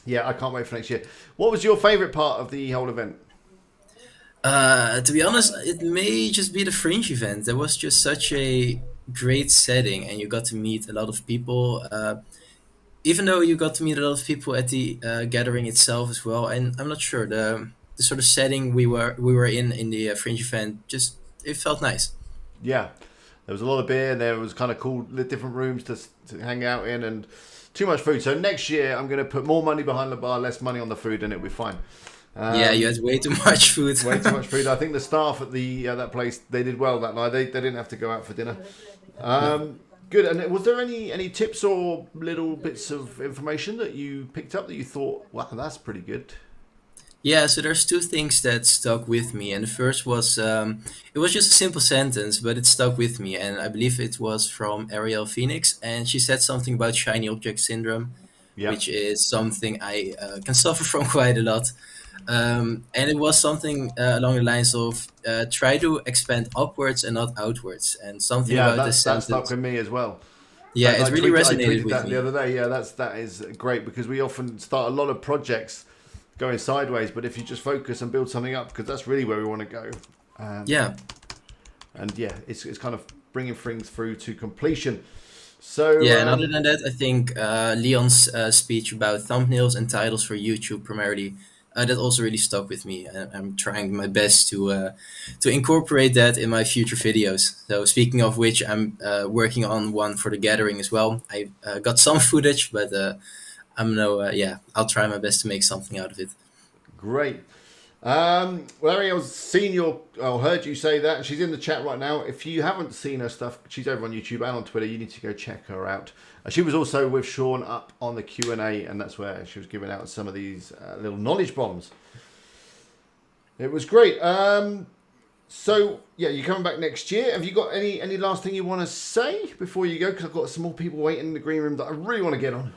Yeah, I can't wait for next year. What was your favourite part of the whole event? To be honest, it may just be the Fringe event. There was just such a great setting, and you got to meet a lot of people. Even though you got to meet a lot of people at the gathering itself as well, and I'm not sure the sort of setting we were in the Fringe event, just it felt nice. Yeah, There was a lot of beer, and there was kind of cool different rooms to hang out in, and too much food. So next year, I'm going to put more money behind the bar, less money on the food, and it'll be fine. Yeah, you had way too much food. Way too much food. I think the staff at the that place, they did well that night. They didn't have to go out for dinner. Good. And was there any tips or little bits of information that you picked up that you thought, wow, that's pretty good? Yeah, so there's two things that stuck with me, and the first was it was just a simple sentence, but it stuck with me, and I believe it was from Ariel Phoenix, and she said something about shiny object syndrome, Yeah. which is something I can suffer from quite a lot. And it was something along the lines of try to expand upwards and not outwards, and something Yeah, about this that sentence. stuck with me as well. Yeah, I it really I resonated tweeted with that me. the other day. Yeah, that is great because we often start a lot of projects going sideways, but if you just focus and build something up, because that's really where we want to go. Yeah. And yeah, it's kind of bringing things through to completion. So Yeah, and other than that, I think Leon's speech about thumbnails and titles for YouTube primarily, that also really stuck with me. I'm trying my best to incorporate that in my future videos. So speaking of which, I'm working on one for the Gathering as well. I got some footage, but I'll try my best to make something out of it. Great. Larry, I heard you say that. She's in the chat right now. If you haven't seen her stuff, she's over on YouTube and on Twitter. You need to go check her out. She was also with Sean up on the Q&A, and that's where she was giving out some of these little knowledge bombs. It was great. So, yeah, you're coming back next year. Have you got any last thing you want to say before you go? Because I've got some more people waiting in the green room that I really want to get on.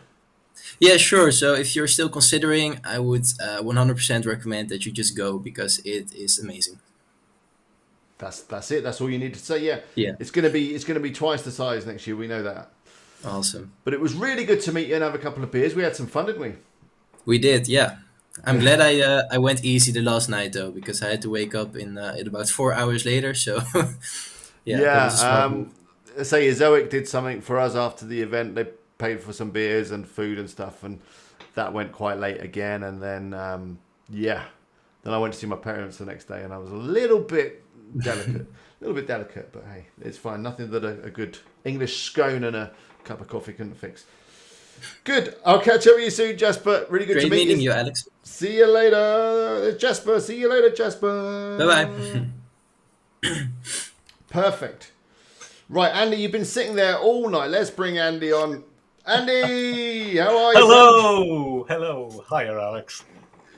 Yeah, sure. So if you're still considering, I would 100% recommend that you just go because it is amazing. That's it. That's all you need to say. Yeah. Yeah. It's gonna be twice the size next year. We know that. Awesome. But it was really good to meet you and have a couple of beers. We had some fun, didn't we? We did, yeah. I'm glad I went easy the last night though, because I had to wake up in about 4 hours later. So yeah. That was a smart move. Say Zoic did something for us after the event. They paid for some beers and food and stuff, and that went quite late again. And then then I went to see my parents the next day, and I was a little bit delicate, but hey, it's fine. Nothing that a good English scone and a cup of coffee couldn't fix. Good. I'll catch up with you soon, Jasper. Really good Great to meet meeting you, Alex. See you later, Jasper. See you later, Jasper. Bye-bye. Perfect. Right, Andy, you've been sitting there all night. Let's bring Andy on. Andy, how are you? Hello. Hello. Hiya, Alex.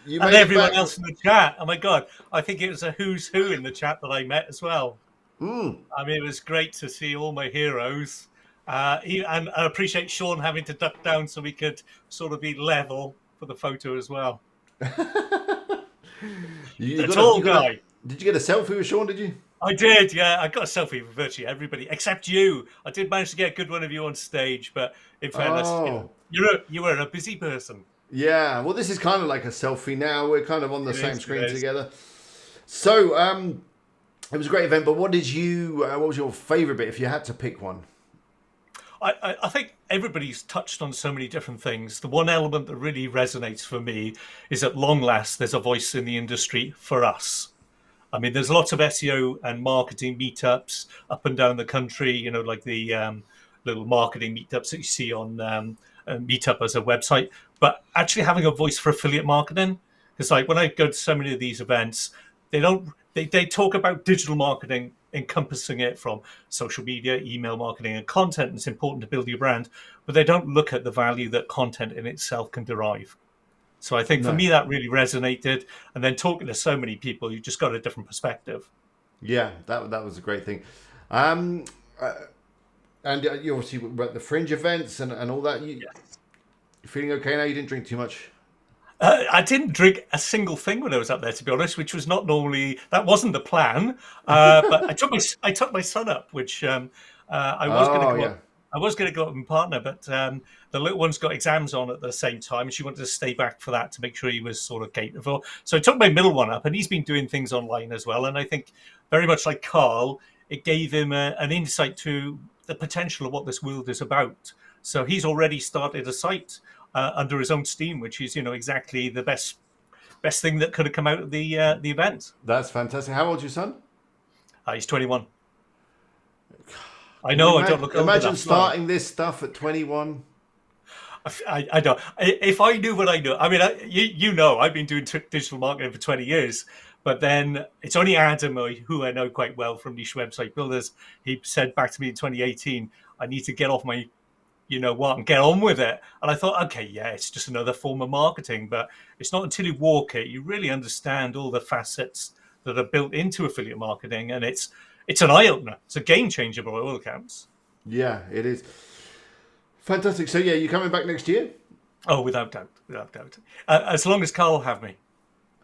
You And made it everyone back. else in the chat. Oh, my God. I think it was a who's who in the chat that I met as well. Mm. I mean, it was great to see all my heroes. And I appreciate Sean having to duck down so we could sort of be level for the photo as well. You The got tall you got guy. Did you get a selfie with Sean, did you? I did, yeah. I got a selfie with virtually everybody except you. I did manage to get a good one of you on stage, but in fairness, Oh. you were a busy person. Yeah, well, this is kind of like a selfie now. We're kind of on the It same is, screen it is. together. So, it was a great event, but what was your favourite bit if you had to pick one? I think everybody's touched on so many different things. The one element that really resonates for me is at long last, there's a voice in the industry for us. I mean, there's lots of SEO and marketing meetups up and down the country, you know, like the little marketing meetups that you see on Meetup as a website. But actually having a voice for affiliate marketing, because like when I go to so many of these events, they talk about digital marketing, encompassing it from social media, email marketing, and content. And it's important to build your brand, but they don't look at the value that content in itself can derive. So I think for me that really resonated. And then talking to so many people, you just got a different perspective. Yeah, that was a great thing. And you obviously were at the Fringe events and all that. You feeling okay now? You didn't drink too much? I didn't drink a single thing when I was up there, to be honest, which was not normally, that wasn't the plan. But I took my son up, which I was going to go up. I was going to go up with my partner, but the little one's got exams on at the same time, and she wanted to stay back for that to make sure he was sort of catered for. So I took my middle one up, and he's been doing things online as well. And I think very much like Carl, it gave him an insight to the potential of what this world is about. So he's already started a site under his own steam, which is, exactly the best thing that could have come out of the event. That's fantastic. How old's your son? He's 21. I know. I don't look old Imagine enough. starting this stuff at 21. I don't. If I knew what I knew, I mean, you know, I've been doing digital marketing for 20 years, but then it's only Adam, who I know quite well from Niche Website Builders. He said back to me in 2018, I need to get off my, you know what, and get on with it. And I thought, okay, yeah, it's just another form of marketing, but it's not until you walk it, you really understand all the facets that are built into affiliate marketing, and it's an eye opener. It's a game changer by all accounts. Yeah, it is. Fantastic. So yeah, you coming back next year? Oh, without doubt, without doubt. As long as Carl will have me.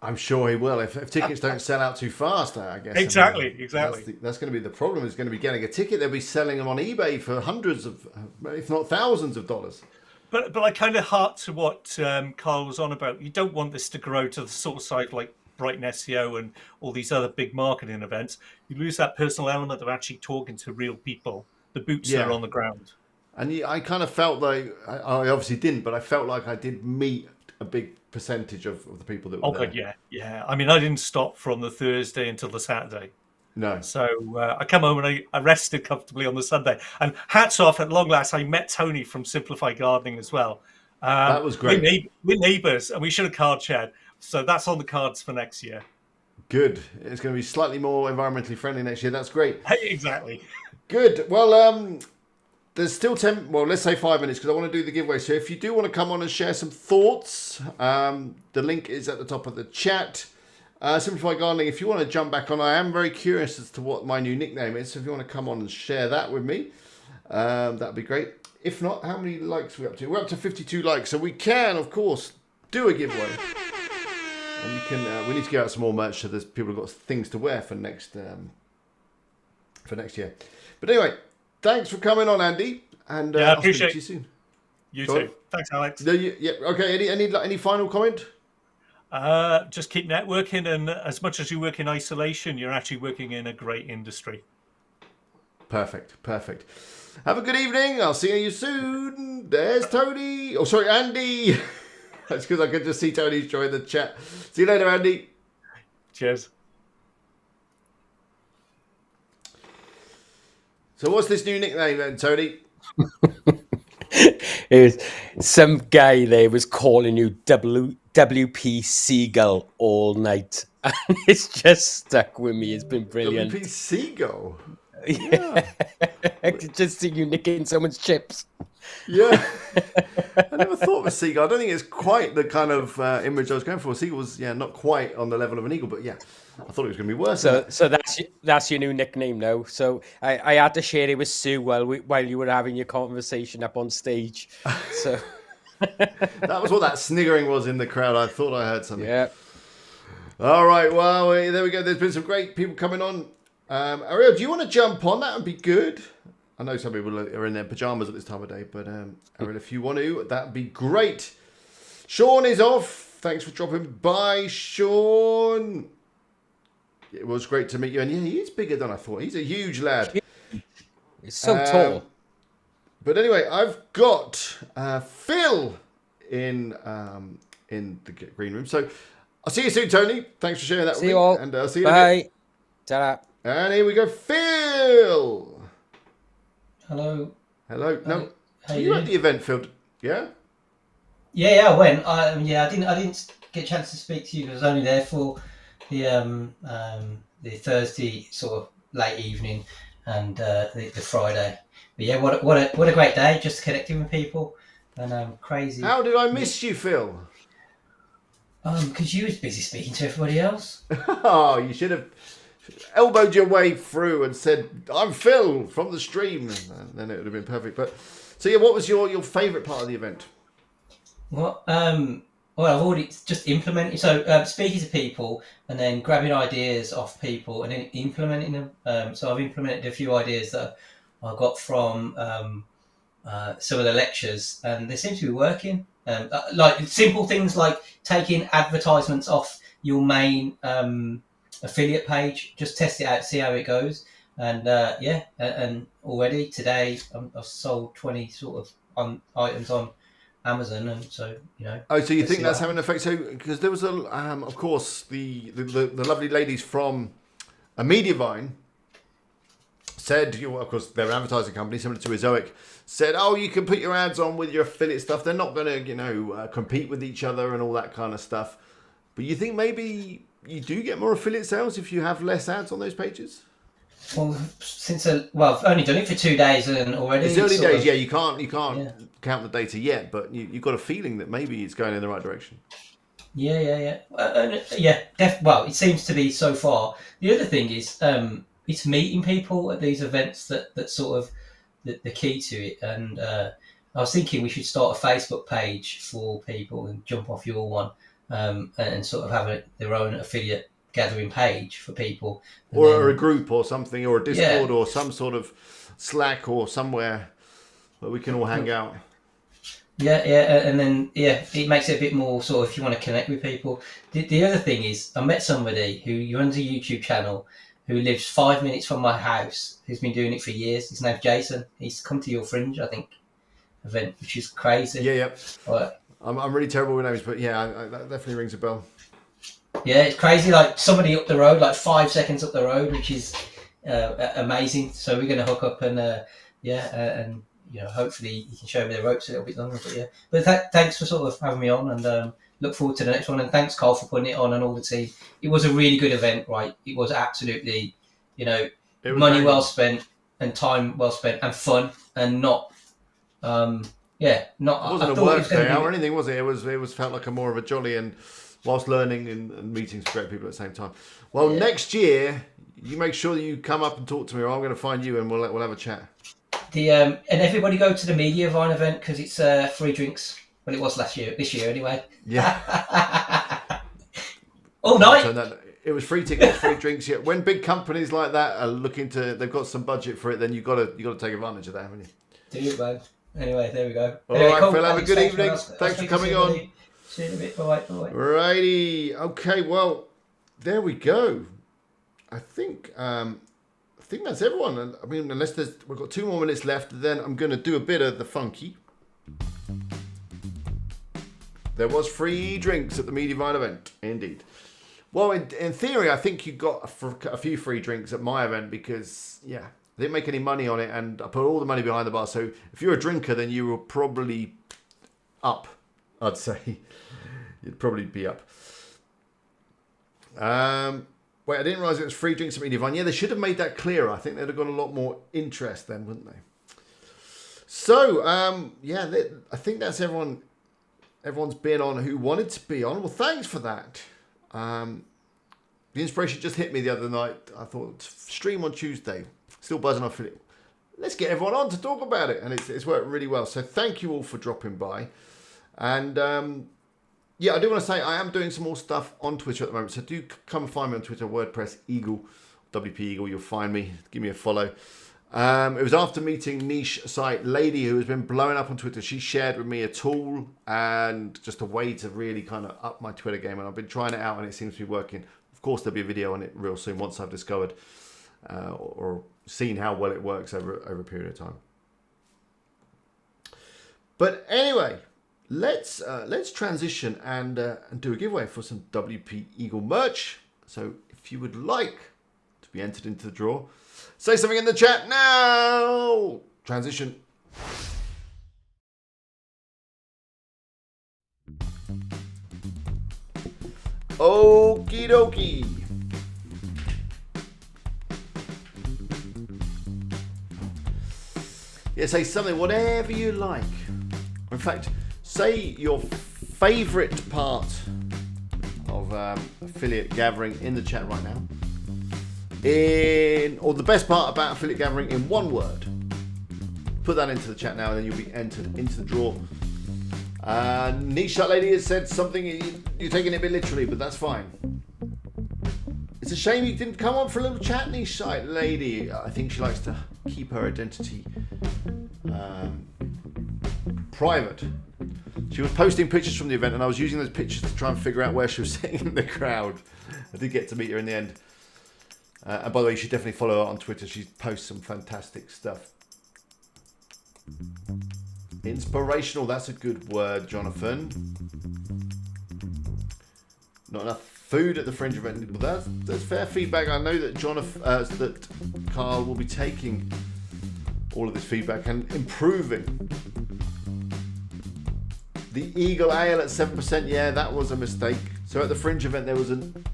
I'm sure he will. If tickets don't sell out too fast, I guess. Exactly. That's going to be the problem. Is going to be getting a ticket. They'll be selling them on eBay for hundreds of, if not thousands of dollars. But I kind of heart to what Carl was on about. You don't want this to grow to the sort of side like Brighton SEO and all these other big marketing events. You lose that personal element of actually talking to real people, the boots that are on the ground. And I kind of felt like, I obviously didn't, but I felt like I did meet a big percentage of the people that were there. God, yeah. I mean, I didn't stop from the Thursday until the Saturday. No. So I come home and I rested comfortably on the Sunday. And hats off, at long last, I met Tony from Simplify Gardening as well. That was great. We're neighbours, and we should have card shared. So that's on the cards for next year. Good. It's going to be slightly more environmentally friendly next year. That's great. Exactly. Good. Well, there's still 10, well, let's say 5 minutes because I want to do the giveaway. So if you do want to come on and share some thoughts, the link is at the top of the chat. Simplify Gardening, if you want to jump back on, I am very curious as to what my new nickname is. So if you want to come on and share that with me, that'd be great. If not, how many likes are we up to? We're up to 52 likes. So we can, of course, do a giveaway. And you can. We need to give out some more merch so there's people have got things to wear for next year. But anyway, thanks for coming on, Andy. And I I'll speak appreciate to you soon. You too. Thanks, Alex. No, yeah. Okay. Any final comment? Just keep networking, and as much as you work in isolation, you're actually working in a great industry. Perfect. Have a good evening. I'll see you soon. There's Tony. Oh, sorry, Andy. That's because I could just see Tony's join the chat. See you later, Andy. Cheers. So what's this new nickname then, Tony? It was some guy there was calling you WP Seagull all night. And it's just stuck with me. It's been brilliant. WP Seagull? Yeah. I could just see you nicking someone's chips. Yeah. I never thought of a seagull. I don't think it's quite the kind of image I was going for. A seagull was, not quite on the level of an eagle, but yeah. I thought it was going to be worse. So that's your new nickname now. So I had to share it with Sue while you were having your conversation up on stage. So that was what that sniggering was in the crowd. I thought I heard something. Yeah. All right. Well, there we go. There's been some great people coming on. Ariel, do you want to jump on? That would be good. I know some people are in their pajamas at this time of day, but Ariel, if you want to, that'd be great. Sean is off. Thanks for dropping by, Sean. It was great to meet you. And yeah, he is bigger than I thought. He's a huge lad. He's so tall. But anyway, I've got Phil in the green room. So I'll see you soon, Tony. Thanks for sharing that with me. See you all. And I'll see you Bye. Ta-da. And here we go, Phil. Hello. No, you at the event, Phil? Yeah. Yeah, I went. I didn't get a chance to speak to you because I was only there for the Thursday sort of late evening and the Friday. But yeah, what a great day, just connecting with people and crazy. How did I miss you, Phil? Because you was busy speaking to everybody else. Oh, you should have elbowed your way through and said, "I'm Phil from the stream," and then it would have been perfect. But so yeah, what was your favourite part of the event? Well, I've already just implemented. So speaking to people and then grabbing ideas off people and then implementing them. So I've implemented a few ideas that I got from some of the lectures, and they seem to be working. Like simple things like taking advertisements off your main affiliate page, just test it out, see how it goes. And and already today I've sold 20 sort of items on Amazon, and so Oh, so you think that's having an effect? So because there was of course the lovely ladies from Mediavine said, of course, they're an advertising company similar to Ezoic, said, oh, you can put your ads on with your affiliate stuff. They're not going to, compete with each other and all that kind of stuff. But you think maybe you do get more affiliate sales if you have less ads on those pages? Well, I've only done it for 2 days and already. It's early days, yeah. You can't count the data yet, but you've got a feeling that maybe it's going in the right direction. Yeah. Well, it seems to be so far. The other thing is, it's meeting people at these events that sort of the key to it. And I was thinking we should start a Facebook page for people and jump off your one, and sort of have their own affiliate gathering page for people, or a group or something, or a Discord, or some sort of Slack or somewhere where we can all hang out. And then it makes it a bit more sort of, if you want to connect with people. The other thing is, I met somebody who runs a YouTube channel who lives 5 minutes from my house, who's been doing it for years. His name's Jason. He's come to your Fringe, I think, event, which is crazy. Yeah. But, I'm really terrible with names, but that definitely rings a bell. Yeah, it's crazy. Like somebody up the road, like 5 seconds up the road, which is amazing. So we're going to hook up and and hopefully you can show me the ropes a little bit longer. But thanks for sort of having me on, and look forward to the next one. And thanks, Carl, for putting it on, and all the team. It was a really good event, right? It was absolutely, money well spent and time well spent and fun, and not. It wasn't a work day or anything, was it? It was felt like a more of a jolly and whilst learning and meeting some great people at the same time. Well, next year you make sure that you come up and talk to me, or I'm going to find you and we'll have a chat. And everybody go to the Media Vine event because it's free drinks. Well, it was this year anyway. Yeah. All night. It was free tickets, free drinks. Yeah. When big companies like that are they've got some budget for it, then you got to take advantage of that, haven't you? Do it, man. Anyway, there we go. All right, Phil, have a good evening. Thanks for coming on. See you in a bit. Bye. Righty. Okay, well, there we go. I think that's everyone. I mean, we've got 2 more minutes left, then I'm going to do a bit of the funky. There was free drinks at the Mediavine event, indeed. Well, in theory, I think you got a few free drinks at my event because, I didn't make any money on it, and I put all the money behind the bar. So if you're a drinker, then you were probably up, I'd say. You'd probably be up. Wait, I didn't realise it was free drinks at Mediavine. Yeah, they should have made that clearer. I think they'd have got a lot more interest then, wouldn't they? So, I think that's everyone. Everyone's been on who wanted to be on. Well, thanks for that. The inspiration just hit me the other night. I thought, stream on Tuesday. Still buzzing off it. Let's get everyone on to talk about it. And it's worked really well. So thank you all for dropping by. And I do want to say I am doing some more stuff on Twitter at the moment. So do come and find me on Twitter, WordPress Eagle, WP Eagle. You'll find me. Give me a follow. It was after meeting niche site Lady, who has been blowing up on Twitter. She shared with me a tool and just a way to really kind of up my Twitter game. And I've been trying it out and it seems to be working. Of course, there'll be a video on it real soon once I've discovered or seen how well it works over a period of time. But anyway, let's transition and do a giveaway for some WP Eagle merch. So if you would like to be entered into the draw, say something in the chat now. Transition. Okie dokie. Yeah, say something, whatever you like. In fact, say your favourite part of affiliate gathering in the chat right now. Or the best part about affiliate gathering in one word. Put that into the chat now, and then you'll be entered into the draw. Niche Shot Lady has said something. You're taking it a bit literally, but that's fine. It's a shame you didn't come on for a little chat, Niche Shot Lady. I think she likes to keep her identity private. She was posting pictures from the event, and I was using those pictures to try and figure out where she was sitting in the crowd. I did get to meet her in the end. And by the way, you should definitely follow her on Twitter. She posts some fantastic stuff. Inspirational, that's a good word, Jonathan. Not enough Food at the Fringe event. Well, that's fair feedback. I know that that Carl will be taking all of this feedback and improving. The Eagle Ale at 7%. Yeah, that was a mistake. So at the Fringe event, there was an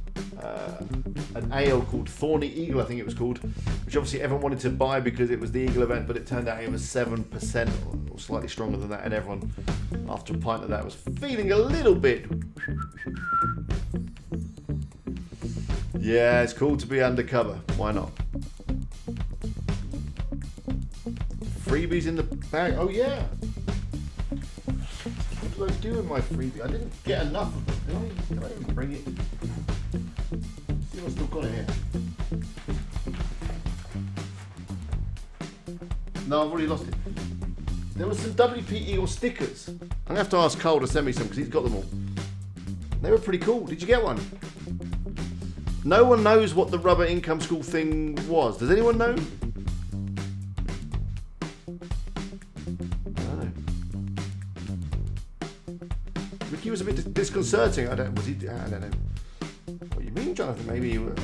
ale called Thorny Eagle, I think it was called, which obviously everyone wanted to buy because it was the Eagle event, but it turned out it was 7% or slightly stronger than that, and everyone, after a pint of that, was feeling a little bit. Yeah, it's cool to be undercover. Why not? Freebies in the bag. Oh yeah. What did I do with my freebie? I didn't get enough of it. Did I even bring it? See if I still got it here. No, I've already lost it. There was some WP Eagle stickers. I'm gonna have to ask Cole to send me some because he's got them all. They were pretty cool. Did you get one? No one knows what the rubber income school thing was. Does anyone know? I don't know. Ricky was a bit disconcerting. I don't know. What do you mean, Jonathan? Maybe you were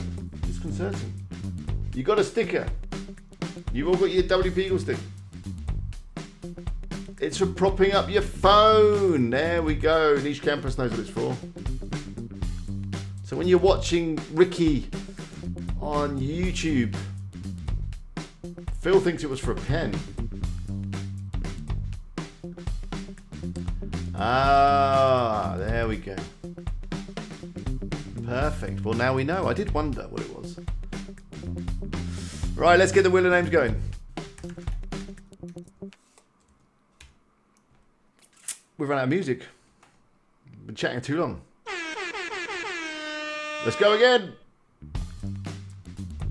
disconcerting. You got a sticker. You've all got your WP Eagle stick. It's for propping up your phone. There we go. Niche Campus knows what it's for. So when you're watching Ricky on YouTube, Phil thinks it was for a pen. Ah, there we go. Perfect. Well, now we know. I did wonder what it was. Right, let's get the wheel of names going. We've run out of music. Been chatting too long. Let's go again.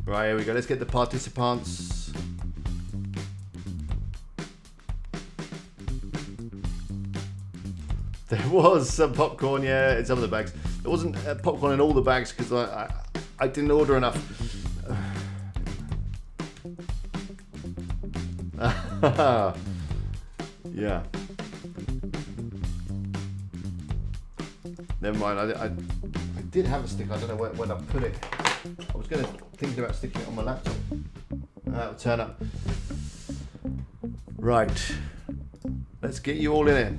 Right, here we go. Let's get the participants. There was some popcorn, yeah, in some of the bags. There wasn't popcorn in all the bags because I didn't order enough. Yeah. Never mind. I did have a stick. I don't know where I put it. I was thinking about sticking it on my laptop. That'll turn up. Right. Let's get you all in here.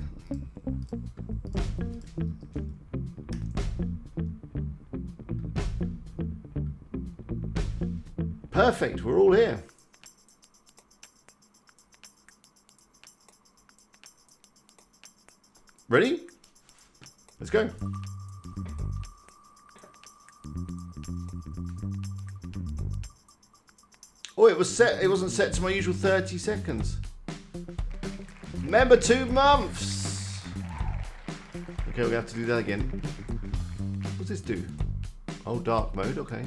Perfect. We're all here. Ready? Let's go. Oh, it was set. It wasn't set to my usual 30 seconds. Remember, 2 months. Okay, we have to do that again. What's this do? Oh, dark mode. Okay.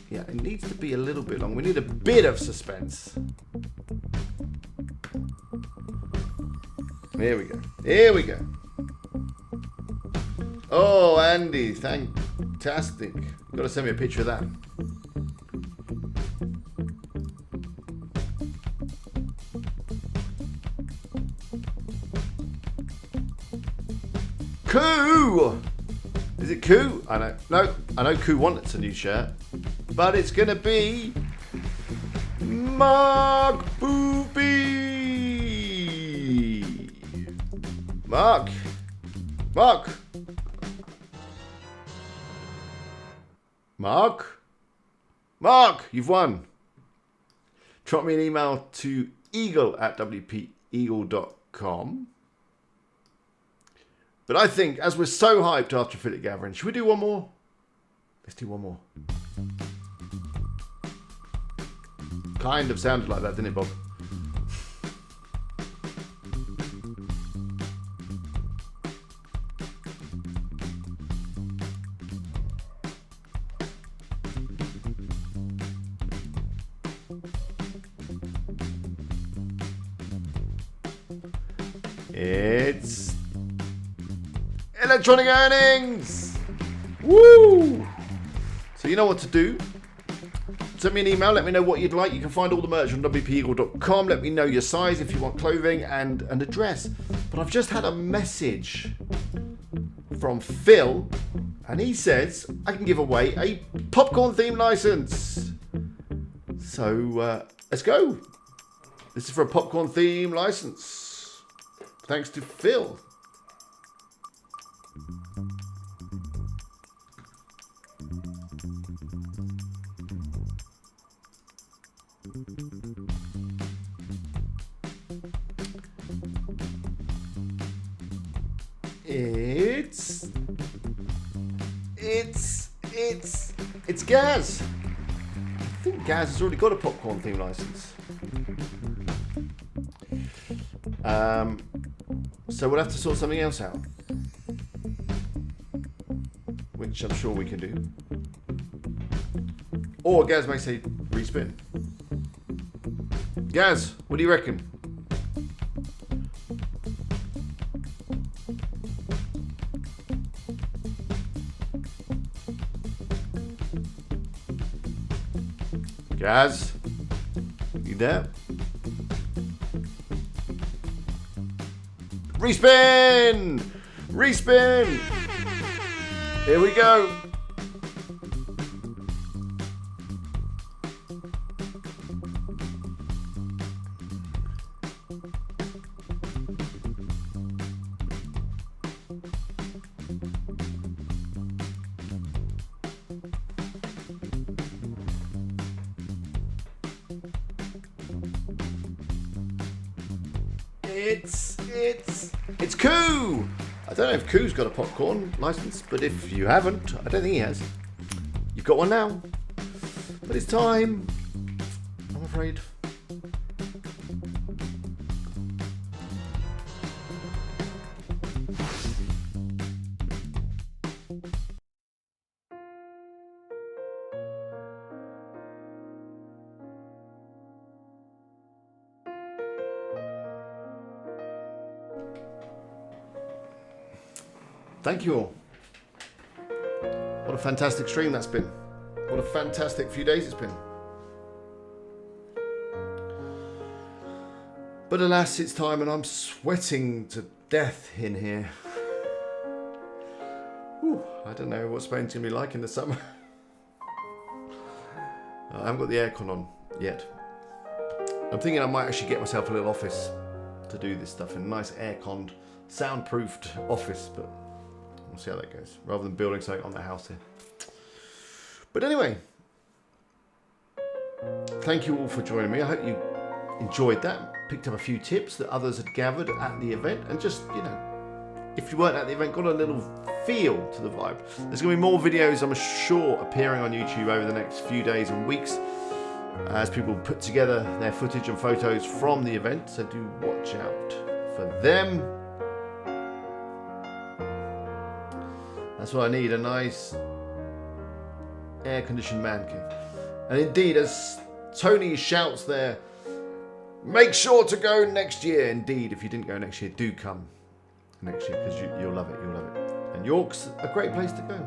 Yeah, it needs to be a little bit long. We need a bit of suspense. Here we go. Here we go. Oh, Andy, fantastic. You've got to send me a picture of that. Koo! Is it Koo? I know. No, I know Koo wants a new shirt. But it's going to be Mark Booby. Mark. Mark, you've won. Drop me an email to eagle@wpeagle.com. But I think, as we're so hyped after Philip Gathering, should we do one more? Let's do one more. Kind of sounded like that, didn't it, Bob? It's electronic earnings. Woo! So you know what to do. Send me an email, let me know what you'd like. You can find all the merch on wpeagle.com. Let me know your size if you want clothing and an address. But I've just had a message from Phil, and he says I can give away a popcorn theme license. So let's go. This is for a popcorn theme license. Thanks to Phil. It's Gaz. I think Gaz has already got a popcorn theme license. So we'll have to sort something else out, which I'm sure we can do. Or Gaz may say respin. Gaz, what do you reckon? Gaz, you there? Respin! Respin! Here we go. It's Koo! I don't know if Koo's got a popcorn license, but if you haven't, I don't think he has. You've got one now. But it's time, I'm afraid. Thank you all. What a fantastic stream that's been. What a fantastic few days it's been. But alas, it's time and I'm sweating to death in here. Whew, I don't know what Spain's going to be like in the summer. I haven't got the aircon on yet. I'm thinking I might actually get myself a little office to do this stuff in a nice air-conned, soundproofed office, but we'll see how that goes, rather than building something on the house here. But anyway, thank you all for joining me. I hope you enjoyed that, picked up a few tips that others had gathered at the event, and just, you know, if you weren't at the event, got a little feel to the vibe. There's going to be more videos, I'm sure, appearing on YouTube over the next few days and weeks as people put together their footage and photos from the event, so do watch out for them. That's what I need, a nice air-conditioned man cave. And indeed, as Tony shouts there, make sure to go next year. Indeed, if you didn't go next year, do come next year, because you'll love it, you'll love it. And York's a great place to go.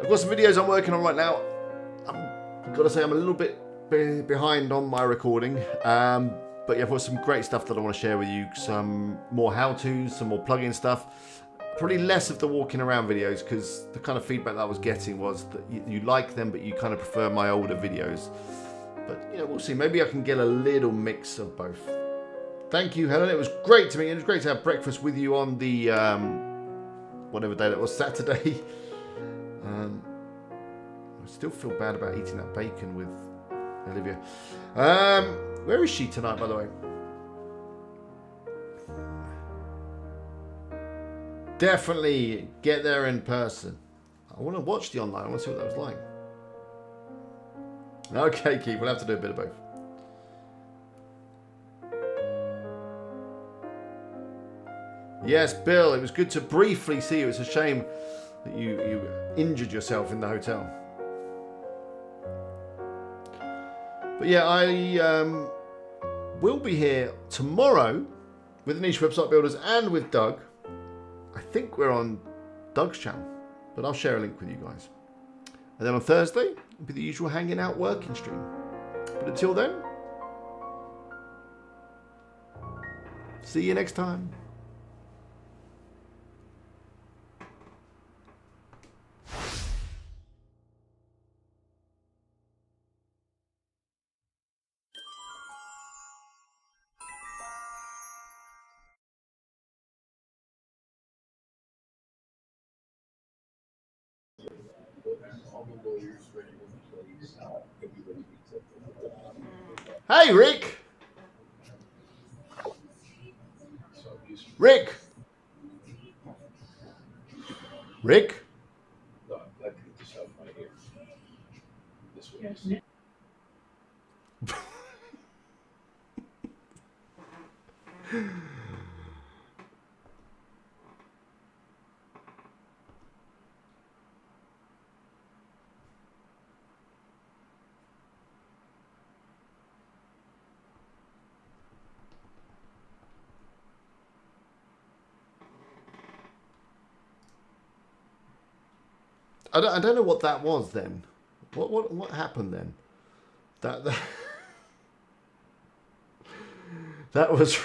I've got some videos I'm working on right now. I've got to say I'm a little bit behind on my recording. But yeah, I've got some great stuff that I want to share with you. Some more how-tos, some more plug-in stuff. Probably less of the walking around videos, because the kind of feedback that I was getting was that you like them, but you kind of prefer my older videos. But, you know, we'll see. Maybe I can get a little mix of both. Thank you, Helen. It was great to meet you. It was great to have breakfast with you on the, whatever day that was, Saturday. I still feel bad about eating that bacon with Olivia. Where is she tonight, by the way? Definitely get there in person. I want to watch the online. I want to see what that was like. Okay, Keith, we'll have to do a bit of both. Yes, Bill, it was good to briefly see you. It's a shame that you injured yourself in the hotel. But yeah, I will be here tomorrow with the Niche Website Builders and with Doug. I think we're on Doug's channel, but I'll share a link with you guys. And then on Thursday, it'll be the usual hanging out working stream. But until then, see you next time. Hey, Rick. Rick. Rick. I don't know what that was then. What happened then? That that was